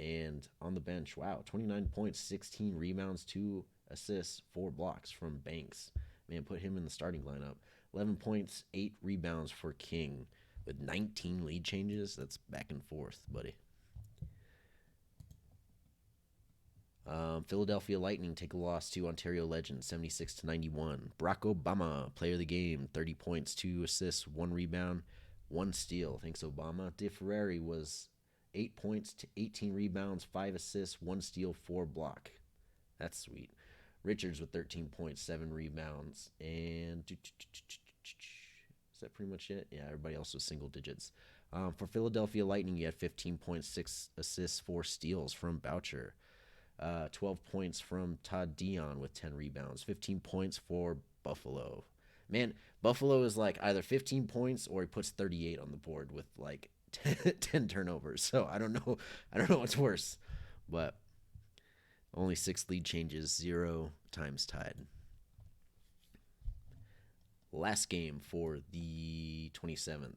And on the bench, wow, 29 points, 16 rebounds, 2 assists, 4 blocks from Banks. Man, put him in the starting lineup. 11 points, 8 rebounds for King with 19 lead changes. That's back and forth, buddy. Philadelphia Lightning take a loss to Ontario Legends, 76-91. Barack Obama, player of the game, 30 points, 2 assists, 1 rebound, 1 steal. Thanks, Obama. DeFerrari was 8 points, 18 rebounds, 5 assists, 1 steal, 4 block. That's sweet. Richards with 13 points, 7 rebounds, and is that pretty much it? Yeah, everybody else was single digits. For Philadelphia Lightning, you had 15 points, 6 assists, 4 steals from Boucher. 12 points from Todd Dion with 10 rebounds. 15 points for Buffalo. Man, Buffalo is like either 15 points or he puts 38 on the board with like 10 turnovers. So I don't know what's worse. But only 6 lead changes, 0 times tied. Last game for the 27th.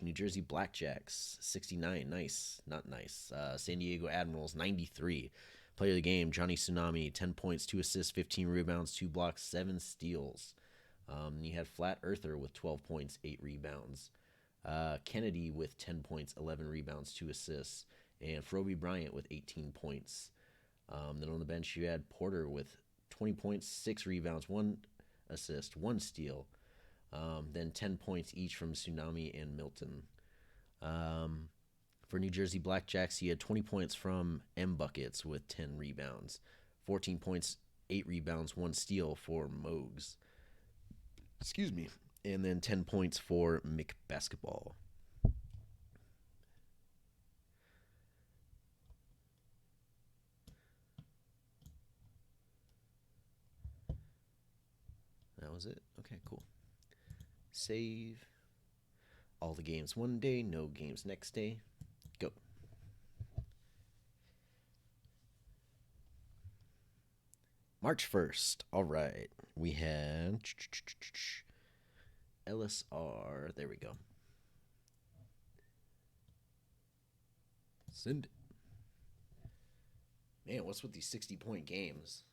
New Jersey Blackjacks, 69. Nice. Not nice. San Diego Admirals, 93. Player of the game, Johnny Tsunami, 10 points, 2 assists, 15 rebounds, 2 blocks, 7 steals. You had Flat Earther with 12 points, 8 rebounds. Kennedy with 10 points, 11 rebounds, 2 assists. And Froby Bryant with 18 points. Then on the bench, you had Porter with 20 points, 6 rebounds, 1 assist, 1 steal. Then 10 points each from Tsunami and Milton. For New Jersey Blackjacks, he had 20 points from M Buckets with 10 rebounds. 14 points, 8 rebounds, 1 steal for Mogs. Excuse me. And then 10 points for Mick Basketball. That was it. Okay, cool. Save. All the games one day, no games next day. Go. March 1st. All right. We had LSR. There we go. Send it. Man, what's with these 60-point games?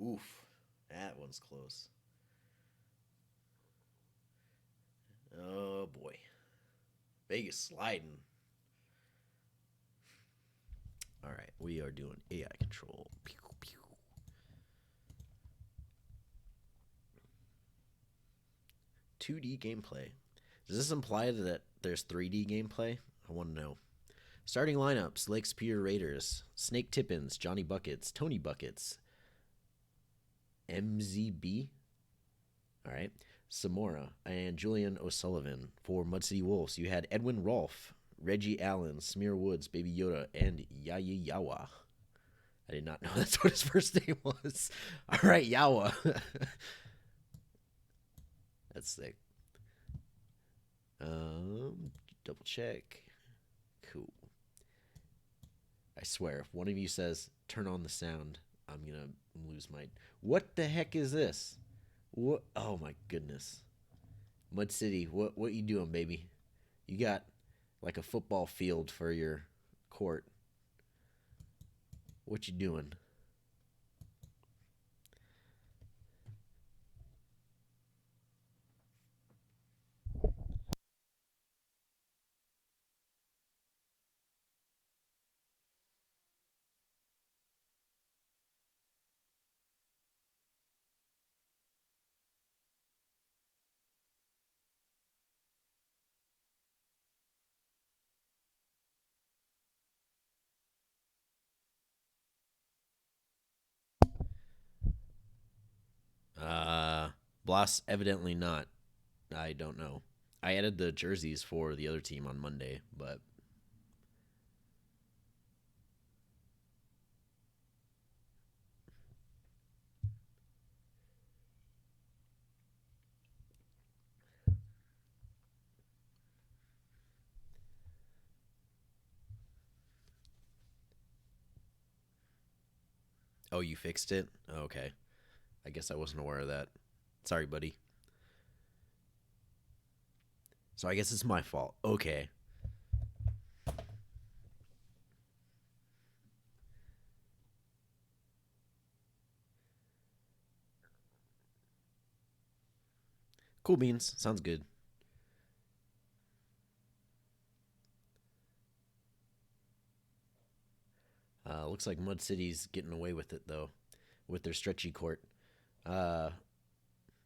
Oof, that one's close. Oh boy, Vegas sliding. All right, we are doing AI control. Pew, pew. 2D gameplay. Does this imply that there's 3D gameplay? I want to know. Starting lineups: Lake Superior Raiders, Snake Tippins, Johnny Buckets, Tony Buckets, MZB. All right. Samora and Julian O'Sullivan. For Mud City Wolves, you had Edwin Rolfe, Reggie Allen, Smear Woods, Baby Yoda, and Yaya Yawa. I did not know that's what his first name was. All right, Yawa. That's sick. Double check. Cool. I swear, if one of you says turn on the sound, I'm gonna lose my. What the heck is this? What? Oh my goodness. Mud City, what you doing, baby? You got like a football field for your court. What you doing? Uh, Bloss, evidently not. I don't know. I added the jerseys for the other team on Monday, but oh, you fixed it? Okay. I guess I wasn't aware of that. Sorry, buddy. So I guess it's my fault. Okay. Cool beans. Sounds good. Looks like Mud City's getting away with it though, with their stretchy court. Uh,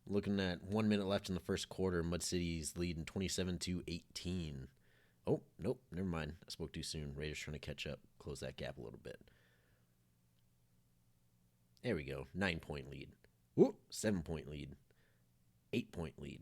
Looking at 1 minute left in the first quarter, Mud City's leading 27-18. Oh nope, never mind. I spoke too soon. Raiders trying to catch up, close that gap a little bit. There we go. 9 point lead. Whoop, 7 point lead. 8 point lead.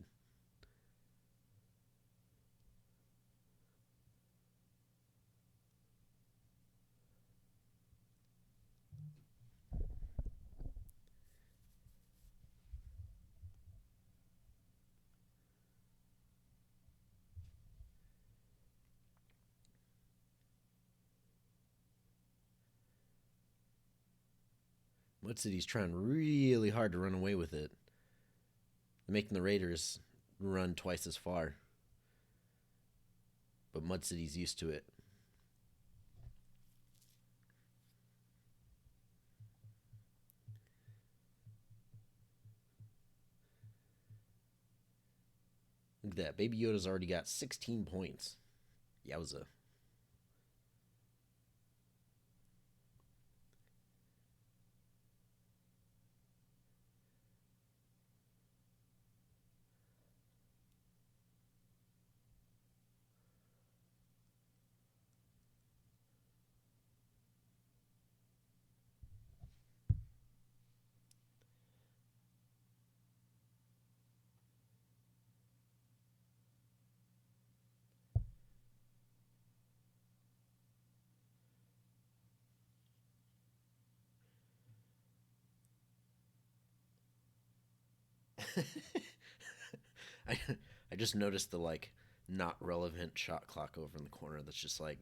Mud City's trying really hard to run away with it, making the Raiders run twice as far. But Mud City's used to it. Look at that. Baby Yoda's already got 16 points. Yowza. I I just noticed the like not relevant shot clock over in the corner. That's just like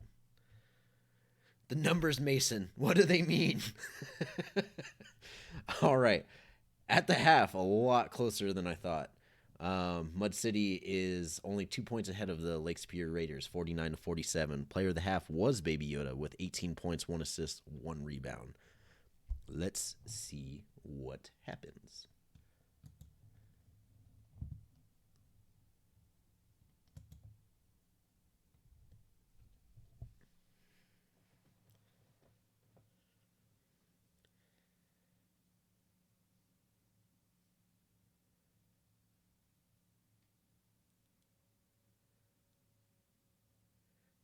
the numbers, Mason. What do they mean? All right, at the half, a lot closer than I thought. Mud City is only 2 points ahead of the Lake Superior Raiders, 49-47. Player of the half was Baby Yoda with 18 points, 1 assist, 1 rebound. Let's see what happens.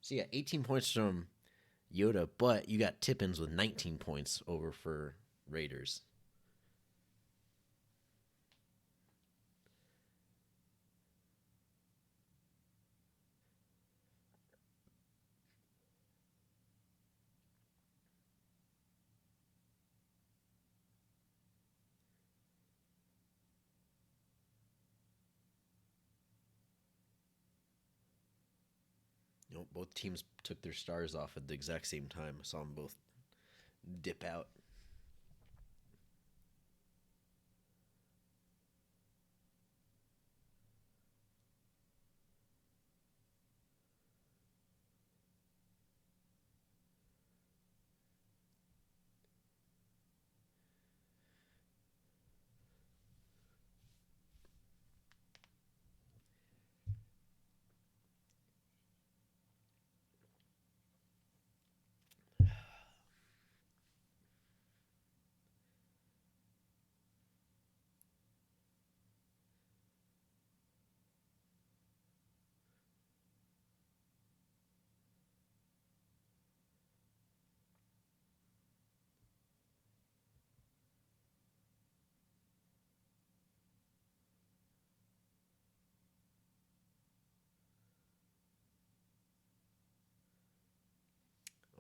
So yeah, 18 points from Yoda, but you got Tippins with 19 points over for Raiders. Both teams took their stars off at the exact same time. I saw them both dip out.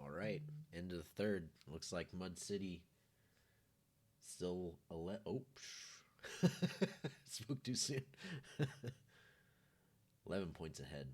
All right, end of the third. Looks like Mud City still oh, spoke too soon. 11 points ahead.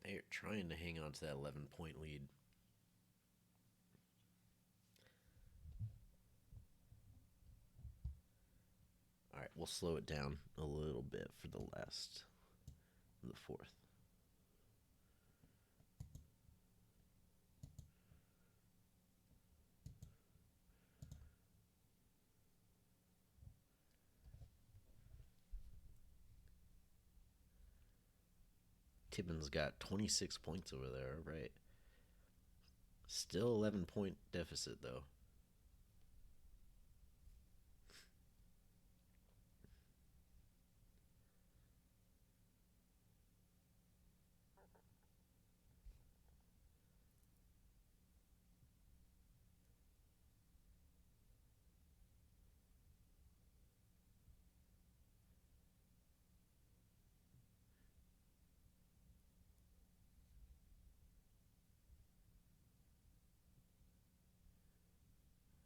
They're trying to hang on to that 11-point lead. All right, we'll slow it down a little bit for the last, the fourth. Tippins got 26 points over there. All right. Still 11-point deficit, though.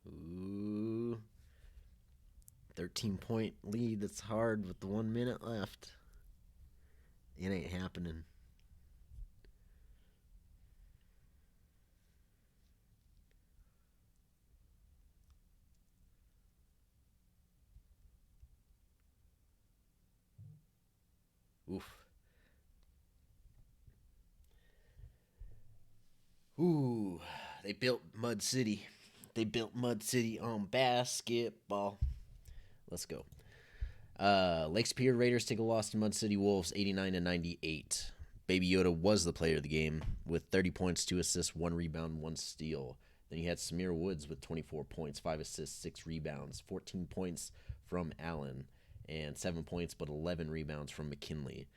Ooh. 13-point lead. That's hard with the 1 minute left. It ain't happening. Oof. Ooh. They built Mud City. They built Mud City on basketball. Let's go. Lake Superior Raiders take a loss to Mud City Wolves 89-98. Baby Yoda was the player of the game with 30 points, 2 assists, 1 rebound, 1 steal. Then you had Samir Woods with 24 points, 5 assists, 6 rebounds, 14 points from Allen, and 7 points but 11 rebounds from McKinley.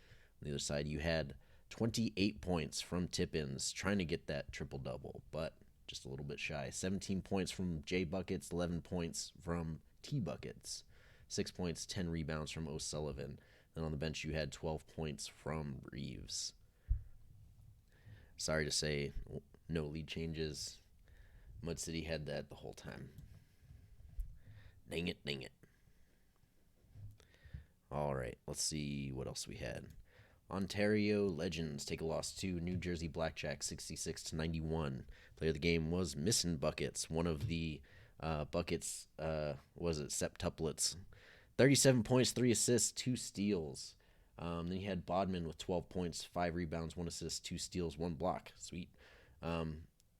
On the other side, you had 28 points from Tippins trying to get that triple double, but just a little bit shy. 17 points from J Buckets, 11 points from T Buckets, 6 points, 10 rebounds from O'Sullivan. Then on the bench, you had 12 points from Reeves. Sorry to say, no lead changes. Mud City had that the whole time. Dang it, dang it. All right, let's see what else we had. Ontario Legends take a loss to New Jersey Blackjack 66-91. Player of the game was Missin Buckets. One of the Buckets was it septuplets. 37 points, 3 assists, 2 steals. Then you had Bodman with 12 points, 5 rebounds, 1 assist, 2 steals, 1 block. Sweet.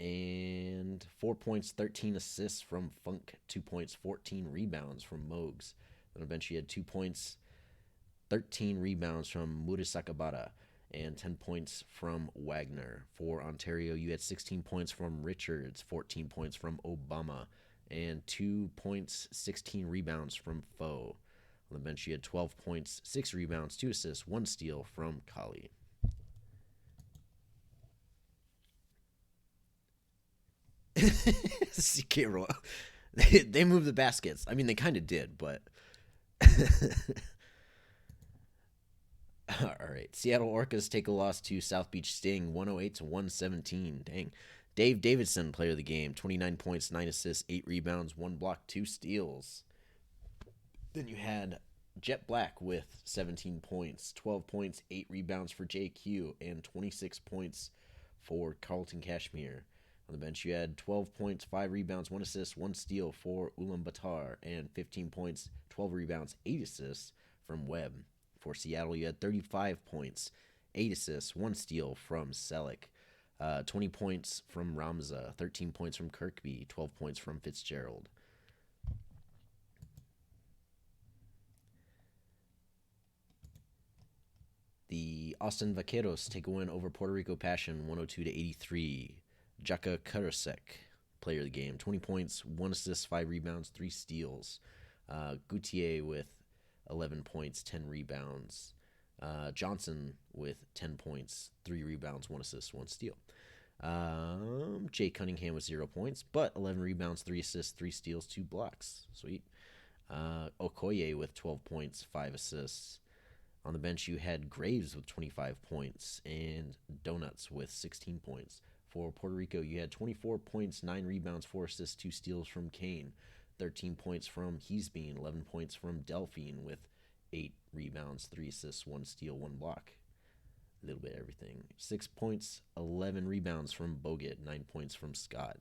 And 4 points, 13 assists from Funk, 2 points, 14 rebounds from Mogs. Then eventually had 2 points, 13 rebounds from Murisakabara, and 10 points from Wagner. For Ontario, you had 16 points from Richards, 14 points from Obama, and 2 points, 16 rebounds from Foe. On the bench, you had 12 points, 6 rebounds, 2 assists, 1 steal from Kali. CK Royal. They moved the baskets. I mean, they kind of did, but. All right. Seattle Orcas take a loss to South Beach Sting, 108-117. Dang. Dave Davidson, player of the game, 29 points, 9 assists, 8 rebounds, 1 block, 2 steals. Then you had Jet Black with 17 points, 12 points, 8 rebounds for JQ, and 26 points for Carlton Cashmere. On the bench, you had 12 points, 5 rebounds, 1 assist, 1 steal for Ulaanbaatar, and 15 points, 12 rebounds, 8 assists from Webb. For Seattle, you had 35 points, 8 assists, 1 steal from Selleck, 20 points from Ramza, 13 points from Kirkby, 12 points from Fitzgerald. The Austin Vaqueros take a win over Puerto Rico Passion, 102-83. Jaka Karasek, player of the game, 20 points, 1 assist, 5 rebounds, 3 steals. Gutier with 11 points, 10 rebounds. Johnson with 10 points, 3 rebounds, 1 assist, 1 steal. Jay Cunningham with 0 points, but 11 rebounds, 3 assists, 3 steals, 2 blocks. Sweet. Okoye with 12 points, 5 assists. On the bench, you had Graves with 25 points and Donuts with 16 points. For Puerto Rico, you had 24 points, 9 rebounds, 4 assists, 2 steals from Kane. 13 points from Heesbean, 11 points from Delphine with 8 rebounds, 3 assists, 1 steal, 1 block. A little bit of everything. 6 points, 11 rebounds from Bogut, 9 points from Scott.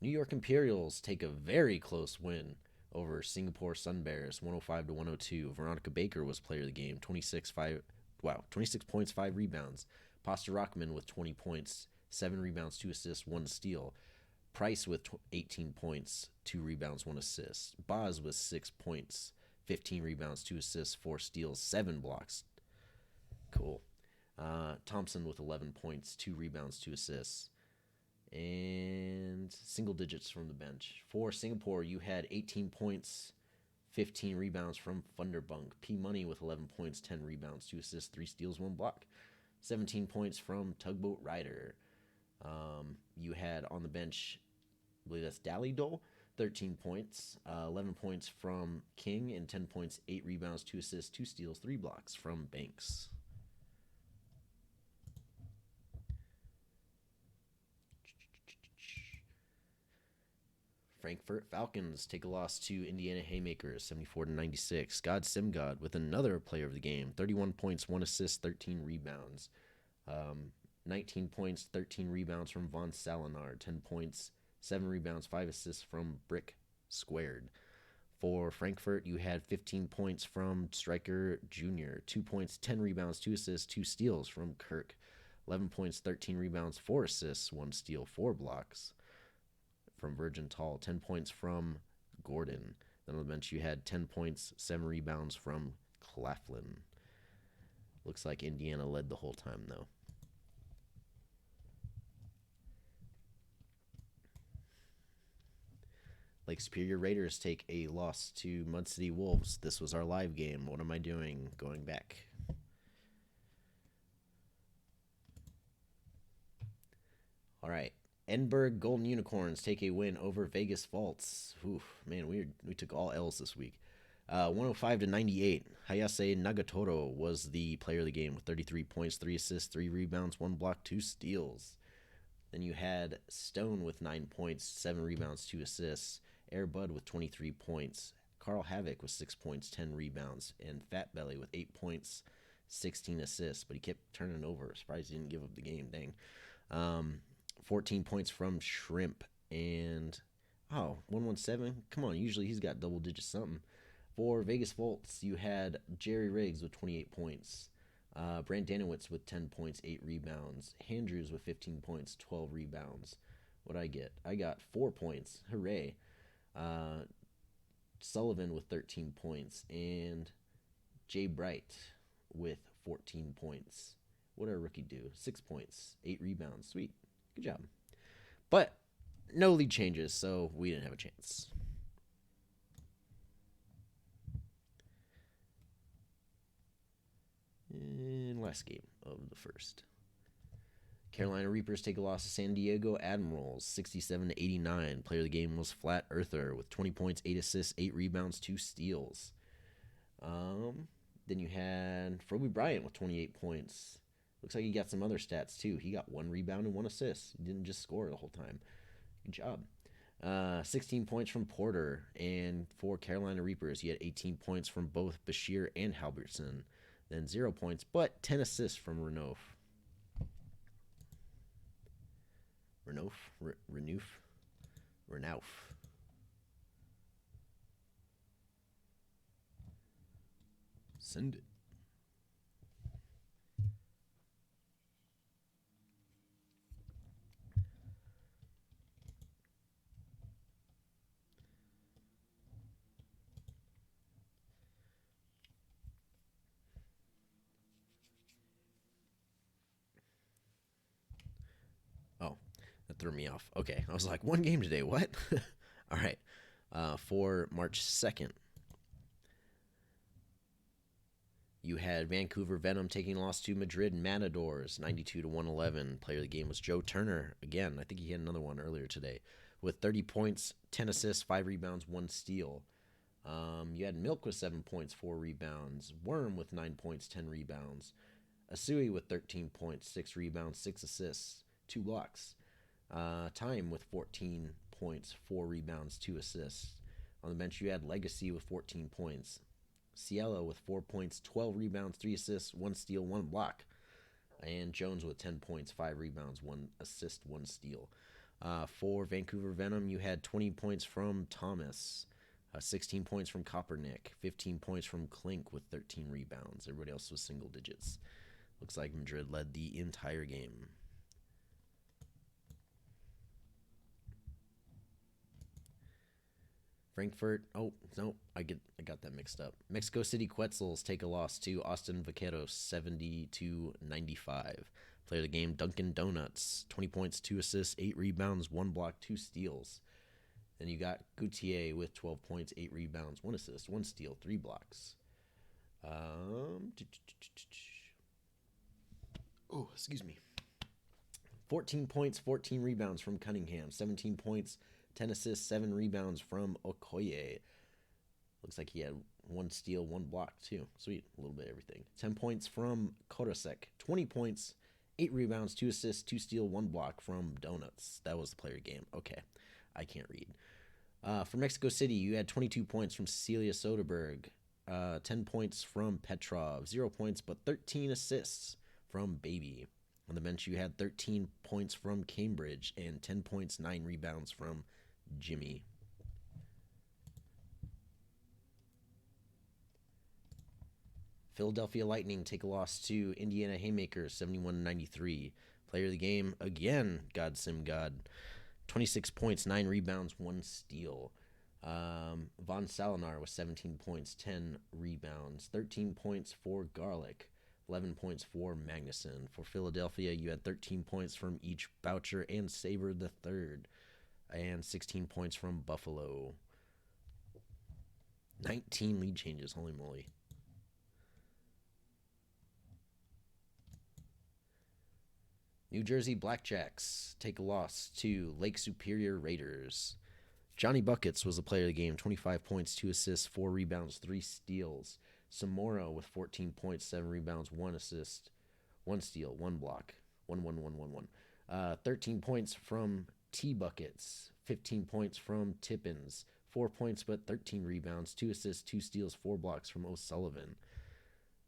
New York Imperials take a very close win over Singapore Sun Bears, 105-102. Veronica Baker was player of the game, 26 points, 5 rebounds. Pasta Rockman with 20 points, 7 rebounds, 2 assists, 1 steal. Price with 18 points, 2 rebounds, 1 assist. Boz with 6 points, 15 rebounds, 2 assists, 4 steals, 7 blocks. Cool. Thompson with 11 points, 2 rebounds, 2 assists. And single digits from the bench. For Singapore, you had 18 points, 15 rebounds from Thunderbunk. P Money with 11 points, 10 rebounds, 2 assists, 3 steals, 1 block. 17 points from Tugboat Rider. You had on the bench, I believe that's Dalidol, 13 points, 11 points from King, and 10 points, 8 rebounds, 2 assists, 2 steals, 3 blocks from Banks. Frankfurt Falcons take a loss to Indiana Haymakers, 74-96. God Simgod with another player of the game, 31 points, 1 assist, 13 rebounds. 19 points, 13 rebounds from Von Salinar, 10 points, 7 rebounds, 5 assists from Brick Squared. For Frankfurt, you had 15 points from Striker Jr., 2 points, 10 rebounds, 2 assists, 2 steals from Kirk. 11 points, 13 rebounds, 4 assists, 1 steal, 4 blocks from Virgin Tall. 10 points from Gordon. Then on the bench, you had 10 points, 7 rebounds from Claflin. Looks like Indiana led the whole time, though. Lake Superior Raiders take a loss to Mud City Wolves. This was our live game. What am I doing? Going back. All right. Edinburgh Golden Unicorns take a win over Vegas Faults. Oof, man, we took all L's this week. 105 to 98. Hayase Nagatoro was the player of the game with 33 points, 3 assists, 3 rebounds, 1 block, 2 steals. Then you had Stone with 9 points, 7 rebounds, 2 assists. Air Bud with 23 points. Carl Havoc with 6 points, 10 rebounds. And Fat Belly with 8 points, 16 assists. But he kept turning over. Surprised he didn't give up the game. Dang. Um, 14 points from Shrimp. And, 117. Come on, usually he's got double digits something. For Vegas Volts, you had Jerry Riggs with 28 points. Brand Danowitz with 10 points, 8 rebounds. Handrews with 15 points, 12 rebounds. What I get? I got 4 points. Hooray. Uh, Sullivan with 13 points. And Jay Bright with 14 points. What did our rookie do? 6 points, 8 rebounds. Sweet. Good job. But no lead changes, so we didn't have a chance. And last game of the first. Carolina Reapers take a loss to San Diego Admirals, 67 to 89. Player of the game was Flat Earther with 20 points, 8 assists, 8 rebounds, 2 steals. Then you had Froby Bryant with 28 points. Looks like he got some other stats too. He got 1 rebound and 1 assist. He didn't just score the whole time. Good job. 16 points from Porter. And for Carolina Reapers, he had 18 points from both Bashir and Halbertson. Then 0 points, but 10 assists from Renouf. Renouf. Send it. Oh, that threw me off. Okay, I was like, 1 game today. What? All right. For March 2nd, you had Vancouver Venom taking a loss to Madrid Matadors, 92 to 111. Player of the game was Joe Turner. Again, I think he had another one earlier today with 30 points, 10 assists, 5 rebounds, 1 steal. You had Milk with 7 points, 4 rebounds. Worm with 9 points, 10 rebounds. Asui with 13 points, 6 rebounds, 6 assists, 2 blocks. Time with 14 points, 4 rebounds, 2 assists. On the bench, you had Legacy with 14 points. Cielo with 4 points, 12 rebounds, 3 assists, 1 steal, 1 block. And Jones with 10 points, 5 rebounds, 1 assist, 1 steal. For Vancouver Venom, you had 20 points from Thomas, 16 points from Kopernik, 15 points from Klink with 13 rebounds. Everybody else was single digits. Looks like Madrid led the entire game. Frankfurt. Oh no, I got that mixed up. Mexico City Quetzals take a loss to Austin Vaqueros, 70-95. Player of the game, Dunkin' Donuts, 20 points, 2 assists, 8 rebounds, 1 block, 2 steals. Then you got Gautier with 12 points, 8 rebounds, 1 assist, 1 steal, 3 blocks. Oh, excuse me. 14 points, 14 rebounds from Cunningham, 17 points, 10 assists, 7 rebounds from Okoye. Looks like he had 1 steal, 1 block, too. Sweet. A little bit of everything. 10 points from Korosek. 20 points, 8 rebounds, 2 assists, 2 steal, 1 block from Donuts. That was the player game. Okay. I can't read. For Mexico City, you had 22 points from Cecilia Soderberg. 10 points from Petrov. 0 points, but 13 assists from Baby. On the bench, you had 13 points from Cambridge and 10 points, 9 rebounds from Jimmy. Philadelphia Lightning take a loss to Indiana Haymakers, 71-93. Player of the game, again, God Sim God. 26 points, 9 rebounds, 1 steal. Von Salinar with 17 points, 10 rebounds. 13 points for Garlic. 11 points for Magnuson. For Philadelphia, you had 13 points from each Boucher and Saber the third. And 16 points from Buffalo. 19 lead changes, holy moly. New Jersey Blackjacks take a loss to Lake Superior Raiders. Johnny Buckets was the player of the game. 25 points, 2 assists, 4 rebounds, 3 steals. Samora with 14 points, 7 rebounds, 1 assist, 1 steal, 1 block. 1 1 1 1 1. 13 points from T Buckets. 15 points from Tippins. 4 points but 13 rebounds, 2 assists, 2 steals, 4 blocks from O'Sullivan.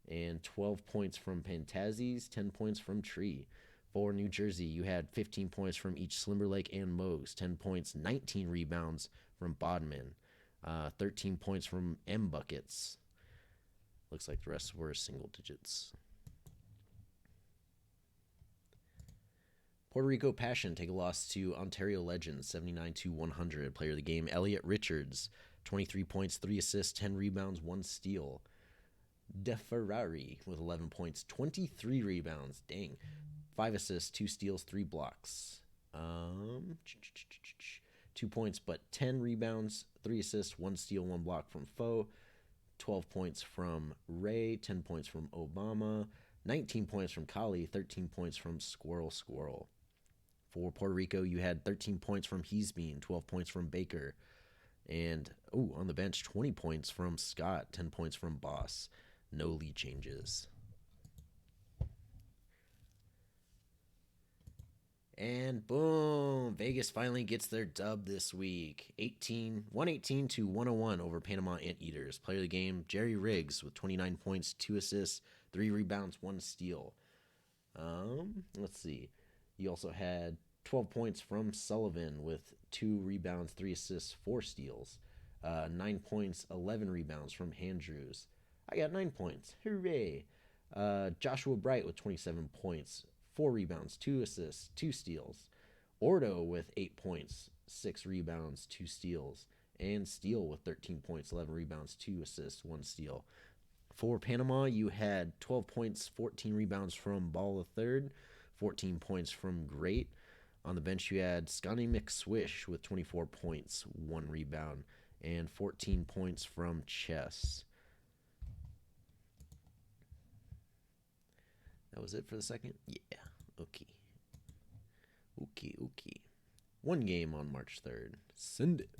And 12 points from Pantazis, 10 points from Tree. For New Jersey, you had 15 points from each Slimberlake and Mose, 10 points, 19 rebounds from Bodman, 13 points from M Buckets. Looks like the rest were single digits. Puerto Rico Passion take a loss to Ontario Legends, 79-100. Player of the game, Elliot Richards, 23 points, 3 assists, 10 rebounds, 1 steal. De Ferrari with 11 points, 23 rebounds, dang, 5 assists, 2 steals, 3 blocks. 2 points but 10 rebounds, 3 assists, 1 steal, 1 block from Foe. 12 points from Ray, 10 points from Obama, 19 points from Kali, 13 points from Squirrel. For Puerto Rico, you had 13 points from Heesbean, 12 points from Baker, and on the bench, 20 points from Scott, 10 points from Boss. No lead changes. And boom, Vegas finally gets their dub this week. 118-101 over Panama Anteaters. Player of the game, Jerry Riggs with 29 points, 2 assists, 3 rebounds, 1 steal. Let's see. You also had 12 points from Sullivan with 2 rebounds, 3 assists, 4 steals. 9 points, 11 rebounds from Handrews. I got 9 points. Hooray. Joshua Bright with 27 points, 4 rebounds, 2 assists, 2 steals. Ordo with 8 points, 6 rebounds, 2 steals. And Steele with 13 points, 11 rebounds, 2 assists, 1 steal. For Panama, you had 12 points, 14 rebounds from Ball III, 14 points from Great. On the bench, you had Scotty McSwish with 24 points, 1 rebound, and 14 points from Chess. That was it for the second? Yeah. Okay. One game on March 3rd. Send it.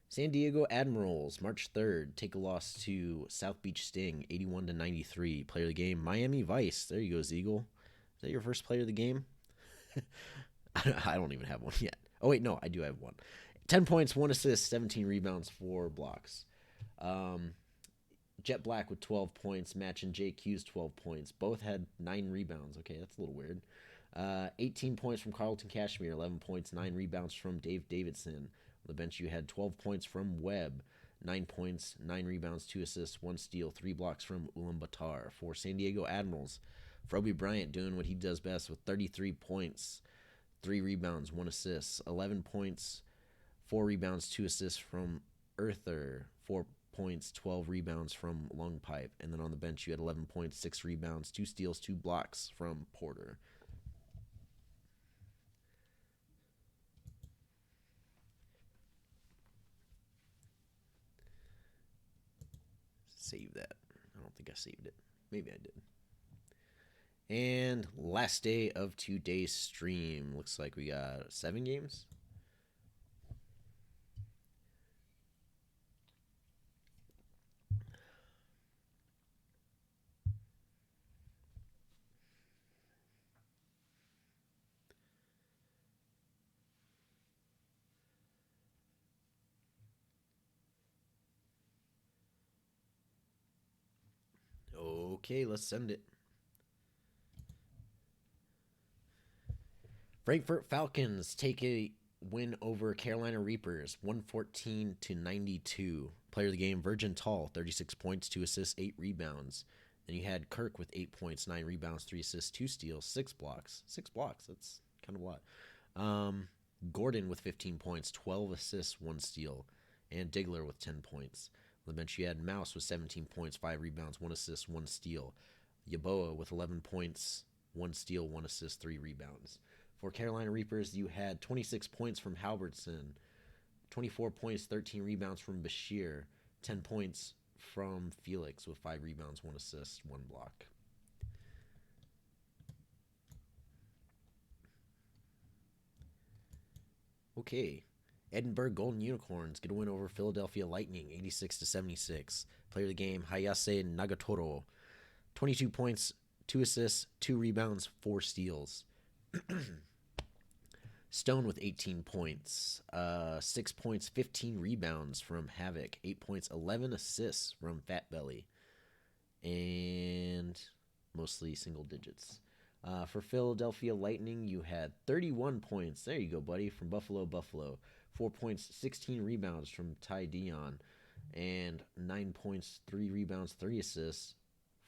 San Diego Admirals, March 3rd, take a loss to South Beach Sting, 81-93. Player of the game, Miami Vice. There you go, Zeagle. Is that your first player of the game? I don't even have one yet. Oh, wait, no, I do have one. 10 points, 1 assist, 17 rebounds, 4 blocks. Jet Black with 12 points. Match and JQ's 12 points. Both had 9 rebounds. Okay, that's a little weird. 18 points from Carlton Cashmere. 11 points, 9 rebounds from Dave Davidson. On the bench, you had 12 points from Webb. 9 points, 9 rebounds, 2 assists, 1 steal, 3 blocks from Ulaanbaatar. For San Diego Admirals, Froby Bryant doing what he does best with 33 points, 3 rebounds, 1 assist. 11 points, 4 rebounds, 2 assists from Earther. 4 points, 12 rebounds from Lung Pipe. And then on the bench, you had 11 points, 6 rebounds, 2 steals, 2 blocks from Porter. Save that. I don't think I saved it. Maybe I did. And last day of today's stream. Looks like we got 7 games. Okay, let's send it. Frankfurt Falcons take a win over Carolina Reapers, 114-92. Player of the game, Virgin Tall, 36 points, 2 assists, 8 rebounds. Then you had Kirk with 8 points, 9 rebounds, 3 assists, 2 steals, 6 blocks. 6 blocks, that's kind of a lot. Gordon with 15 points, 12 assists, 1 steal. And Digler with 10 points. On the bench, you had Mouse with 17 points, 5 rebounds, 1 assist, 1 steal. Yaboa with 11 points, 1 steal, 1 assist, 3 rebounds. For Carolina Reapers, you had 26 points from Halbertson, 24 points, 13 rebounds from Bashir, 10 points from Felix with 5 rebounds, 1 assist, 1 block. Okay. Edinburgh Golden Unicorns get a win over Philadelphia Lightning, 86-76. Player of the game, Hayase Nagatoro, 22 points, 2 assists, 2 rebounds, 4 steals. Stone with 18 points, 6 points, 15 rebounds from Havoc, 8 points, 11 assists from Fat Belly, and mostly single digits. For Philadelphia Lightning, you had 31 points. There you go, buddy, from Buffalo. 4 points, 16 rebounds from Ty Dion, and 9 points, 3 rebounds, 3 assists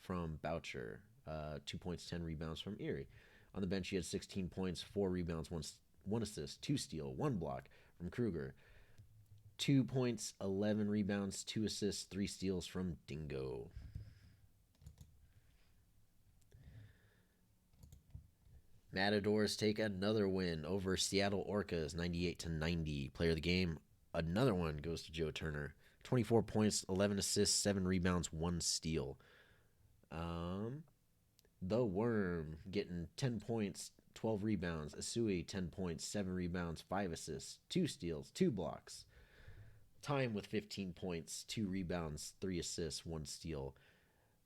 from Boucher. 2 points, 10 rebounds from Erie. On the bench, you had 16 points, 4 rebounds, 1 assist, 2 steal, 1 block from Kruger. 2 points, 11 rebounds, 2 assists, 3 steals from Dingo. Matadors take another win over Seattle Orcas, 98-90. Player of the game, another one goes to Joe Turner. 24 points, 11 assists, 7 rebounds, 1 steal. The Worm getting 10 points, 12 rebounds. Asui, 10 points, 7 rebounds, 5 assists, 2 steals, 2 blocks. Time with 15 points, 2 rebounds, 3 assists, 1 steal.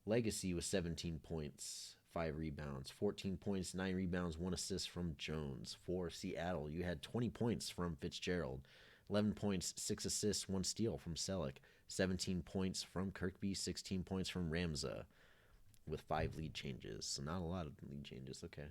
Legacy with 17 points, 5 rebounds, 14 points, 9 rebounds, 1 assist from Jones. For Seattle, you had 20 points from Fitzgerald, 11 points, 6 assists, 1 steal from Selleck, 17 points from Kirkby, 16 points from Ramza, with 5 lead changes. So not a lot of lead changes. Okay.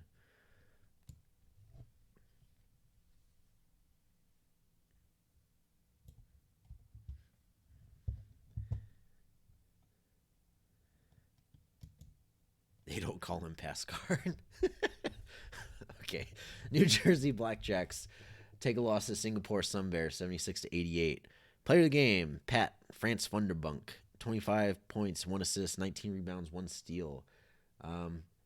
They don't call him pass card. Okay. New Jersey Blackjacks take a loss to Singapore Sunbear, 76-88. Player of the game, Pat France Funderbunk, 25 points, 1 assist, 19 rebounds, 1 steal.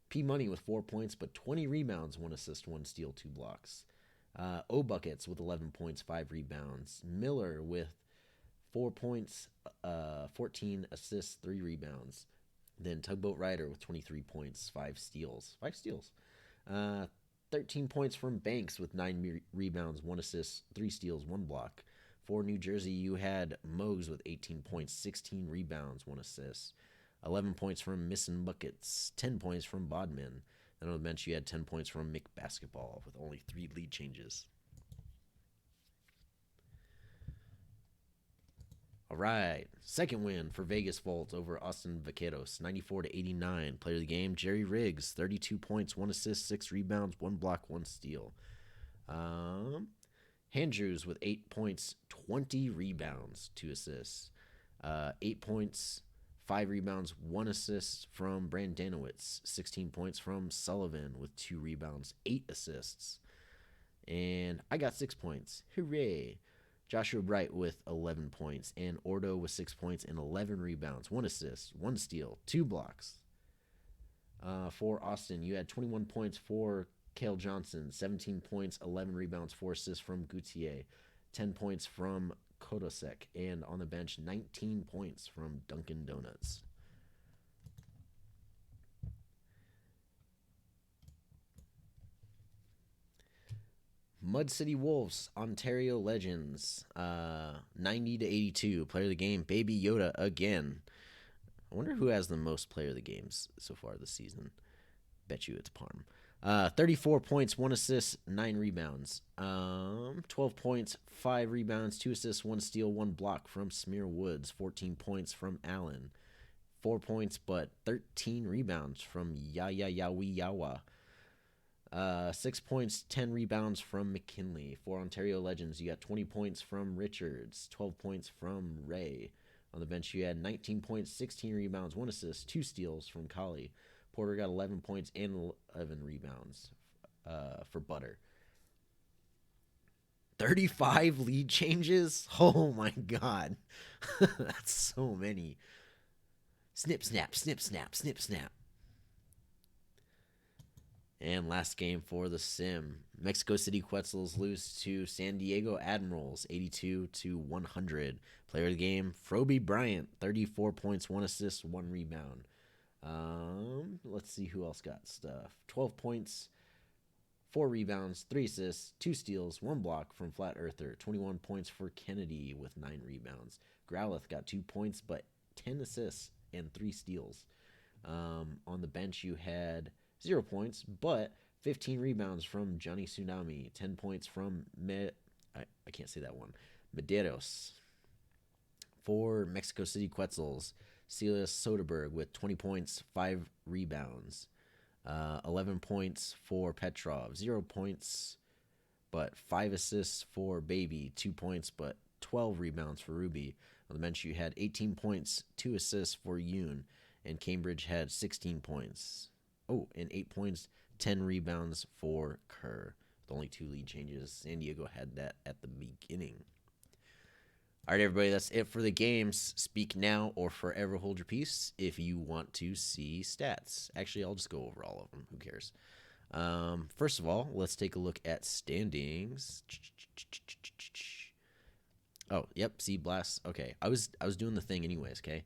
P Money with 4 points, but 20 rebounds, 1 assist, 1 steal, 2 blocks. O Buckets with 11 points, 5 rebounds. Miller with 4 points, 14 assists, 3 rebounds. Then Tugboat Rider with 23 points, 5 steals. 5 steals. 13 points from Banks with 9 rebounds, 1 assist, 3 steals, 1 block. For New Jersey, you had Mogs with 18 points, 16 rebounds, 1 assist. 11 points from Missin' Buckets, 10 points from Bodman. Then on the bench, you had 10 points from Mick Basketball with only 3 lead changes. All right, second win for Vegas Vault over Austin Vaqueros, 94-89. Player of the game, Jerry Riggs, 32 points, 1 assist, 6 rebounds, 1 block, 1 steal. Andrews with 8 points, 20 rebounds, 2 assists. 8 points, 5 rebounds, 1 assist from Brandanowitz. 16 points from Sullivan with 2 rebounds, 8 assists. And I got 6 points. Hooray! Joshua Bright with 11 points, and Ordo with 6 points and 11 rebounds, 1 assist, 1 steal, 2 blocks. For Austin, you had 21 points for Cale Johnson, 17 points, 11 rebounds, 4 assists from Gautier, 10 points from Kodosek, and on the bench, 19 points from Dunkin' Donuts. Mud City Wolves, Ontario Legends, 90-82. Player of the game, Baby Yoda again. I wonder who has the most player of the games so far this season. Bet you it's Parm. 34 points, 1 assist, 9 rebounds. 12 points, 5 rebounds, 2 assists, 1 steal, 1 block from Smear Woods. 14 points from Allen. 4 points, but 13 rebounds from Yawa. 6 points, 10 rebounds from McKinley. For Ontario Legends, you got 20 points from Richards, 12 points from Ray. On the bench, you had 19 points, 16 rebounds, 1 assist, 2 steals from Collie. Porter got 11 points and 11 rebounds for Butter. 35 lead changes? Oh my god. That's so many. Snip, snap, snip, snap, snip, snap. And last game for the Sim. Mexico City Quetzals lose to San Diego Admirals 82-100. Player of the game, Froby Bryant, 34 points, 1 assist, 1 rebound. Let's see who else got stuff. 12 points, 4 rebounds, 3 assists, 2 steals, 1 block from Flat Earther. 21 points for Kennedy with 9 rebounds. Growlith got 2 points, but 10 assists and 3 steals. On the bench, you had 0 points, but 15 rebounds from Johnny Tsunami. 10 points from I can't say that one. Medeiros. For Mexico City Quetzals, Silas Soderberg with 20 points, 5 rebounds. 11 points for Petrov. 0 points, but 5 assists for Baby. 2 points, but 12 rebounds for Ruby. On the bench, you had 18 points, 2 assists for Yoon. And Cambridge had 16 points. Oh, and 8 points, 10 rebounds for Kerr. With only 2 lead changes. San Diego had that at the beginning. All right, everybody, that's it for the games. Speak now or forever hold your peace if you want to see stats. Actually, I'll just go over all of them. Who cares? First of all, let's take a look at standings. Oh, yep, see, Blast. Okay, I was doing the thing anyways, okay?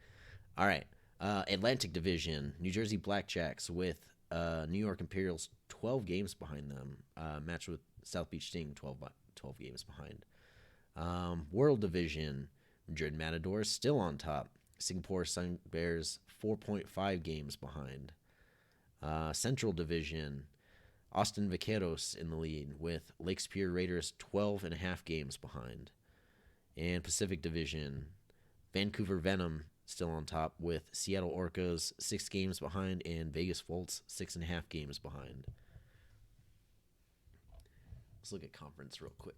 All right, Atlantic Division, New Jersey Blackjacks with New York Imperials 12 games behind them. Match with South Beach Sting 12 games behind. World Division, Madrid Matadors still on top. Singapore Sun Bears 4.5 games behind. Central Division, Austin Vaqueros in the lead with Lake Superior Raiders 12.5 games behind. And Pacific Division, Vancouver Venom still on top with Seattle Orcas 6 games behind and Vegas Volts 6.5 games behind. Let's look at conference real quick.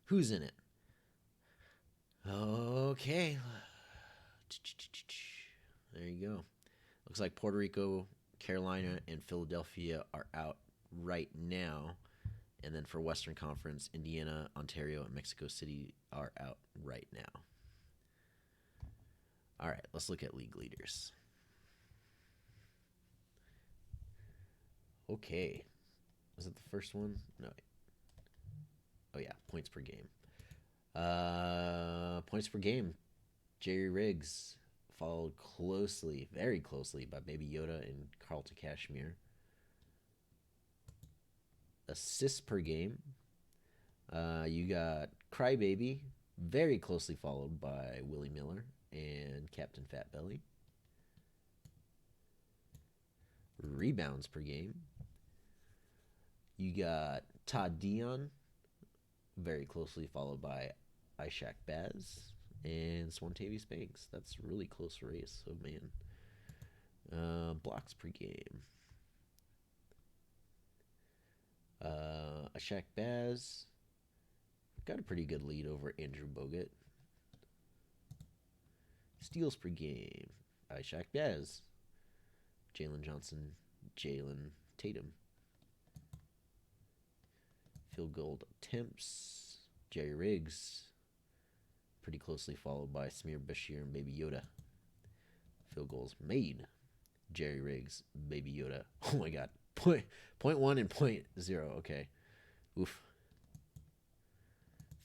Who's in it? Okay. There you go. Looks like Puerto Rico, Carolina, and Philadelphia are out right now. And then for Western Conference, Indiana, Ontario, and Mexico City are out right now. All right, let's look at league leaders. Okay. Was it the first one? No. Oh, yeah, points per game. Points per game. Jerry Riggs followed closely, very closely, by Baby Yoda and Carlton Cashmere. Assists per game. You got Crybaby, very closely followed by Willie Miller and Captain Fat Belly. Rebounds per game. You got Todd Dion, very closely followed by Ishak Baz and Swantavius Banks. That's a really close race. Oh, man. Blocks per game. Ishak Baz got a pretty good lead over Andrew Bogut. Steals per game. Ishak Baz. Jalen Johnson. Jalen Tatum. Field goal attempts. Jerry Riggs. Pretty closely followed by Samir Bashir and Baby Yoda. Field goals made. Jerry Riggs, Baby Yoda. Oh my God. Point 1 and point 0. Okay. Oof.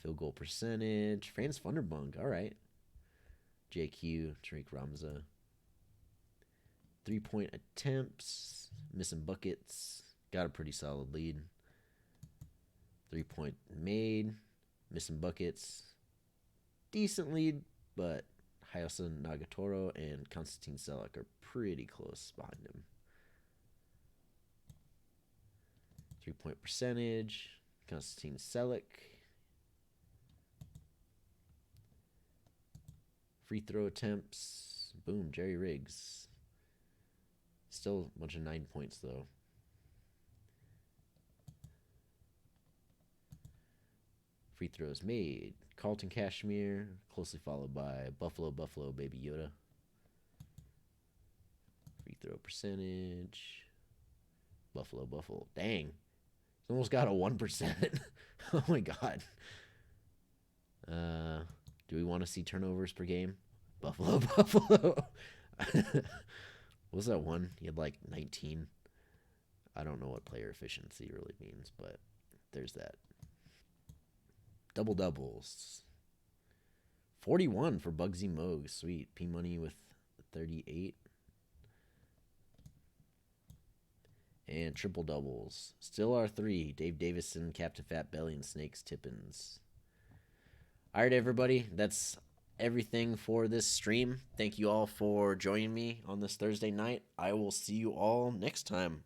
Field goal percentage. Franz Funderbunk. All right. JQ, Tariq Ramza. 3-point attempts. Missing buckets. Got a pretty solid lead. 3-point made. Missing buckets. Decent lead, but Hayasan Nagatoro and Konstantin Selak are pretty close behind him. 3-point percentage. Konstantin Selak. Free throw attempts. Boom, Jerry Riggs. Still a bunch of 9 points, though. Free throws made. Carlton Cashmere, closely followed by Buffalo Baby Yoda. Free throw percentage. Buffalo. Dang. It's almost got a 1%. Oh my God. Do we want to see turnovers per game? Buffalo. What was that one? He had like 19. I don't know what player efficiency really means, but there's that. Double doubles. 41 for Bugsy Moog. Sweet. P Money with 38. And triple doubles. Still our three. Dave Davison, Captain Fat Belly, and Snakes Tippins. All right, everybody. That's everything for this stream. Thank you all for joining me on this Thursday night. I will see you all next time.